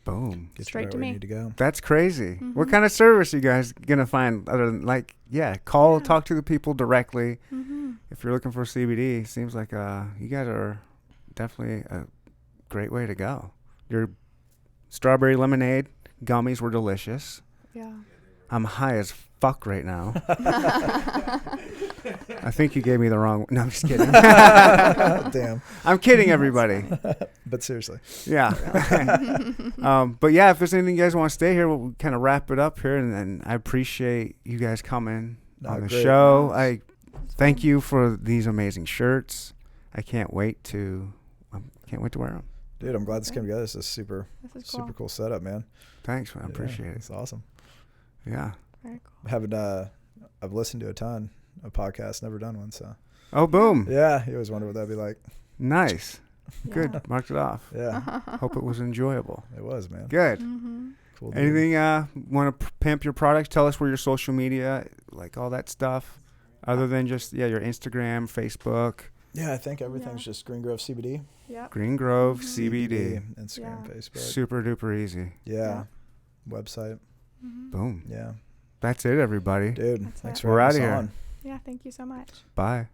Boom. Straight right to where me. you need to go. That's crazy. What Mhm. kind of service you guys gonna find other than call, Yeah. talk to the people directly. Mm-hmm. If you're looking for CBD, seems like you guys are definitely a great way to go. Your strawberry lemonade gummies were delicious. Yeah. I'm high as fuck right now. I think you gave me the wrong. No, I'm just kidding. Damn. I'm kidding, everybody. But seriously. Yeah. But yeah, if there's anything you guys want to stay here, we'll kind of wrap it up here. And I appreciate you guys coming on the Great. show. I thank you for these amazing shirts. I can't wait to wear them. Dude, I'm glad this came together. This is super This is cool. cool setup, man. Thanks, man. I Yeah, appreciate it. It's awesome. Yeah. Very cool. Haven't I've listened to a ton of podcasts, never done one. So Oh, boom. yeah, you always wonder what that'd be like. Nice. Yeah. Good. Marked it off. Yeah, Hope it was enjoyable. it was, man. Good. Mm-hmm. Cool. Dude. Anything want to pimp your products? Tell us where your social media, like all that stuff, other than just your Instagram, Facebook, Yeah, I think everything's just Green Grove CBD. Yep. Green Grove Mhm. CBD. Instagram, Yeah. Facebook. Super duper easy. Yeah. Website. Mm-hmm. Boom. Yeah. That's it, everybody. Dude, That's thanks it. for We're having outta us here. on. Yeah, thank you so much. Bye.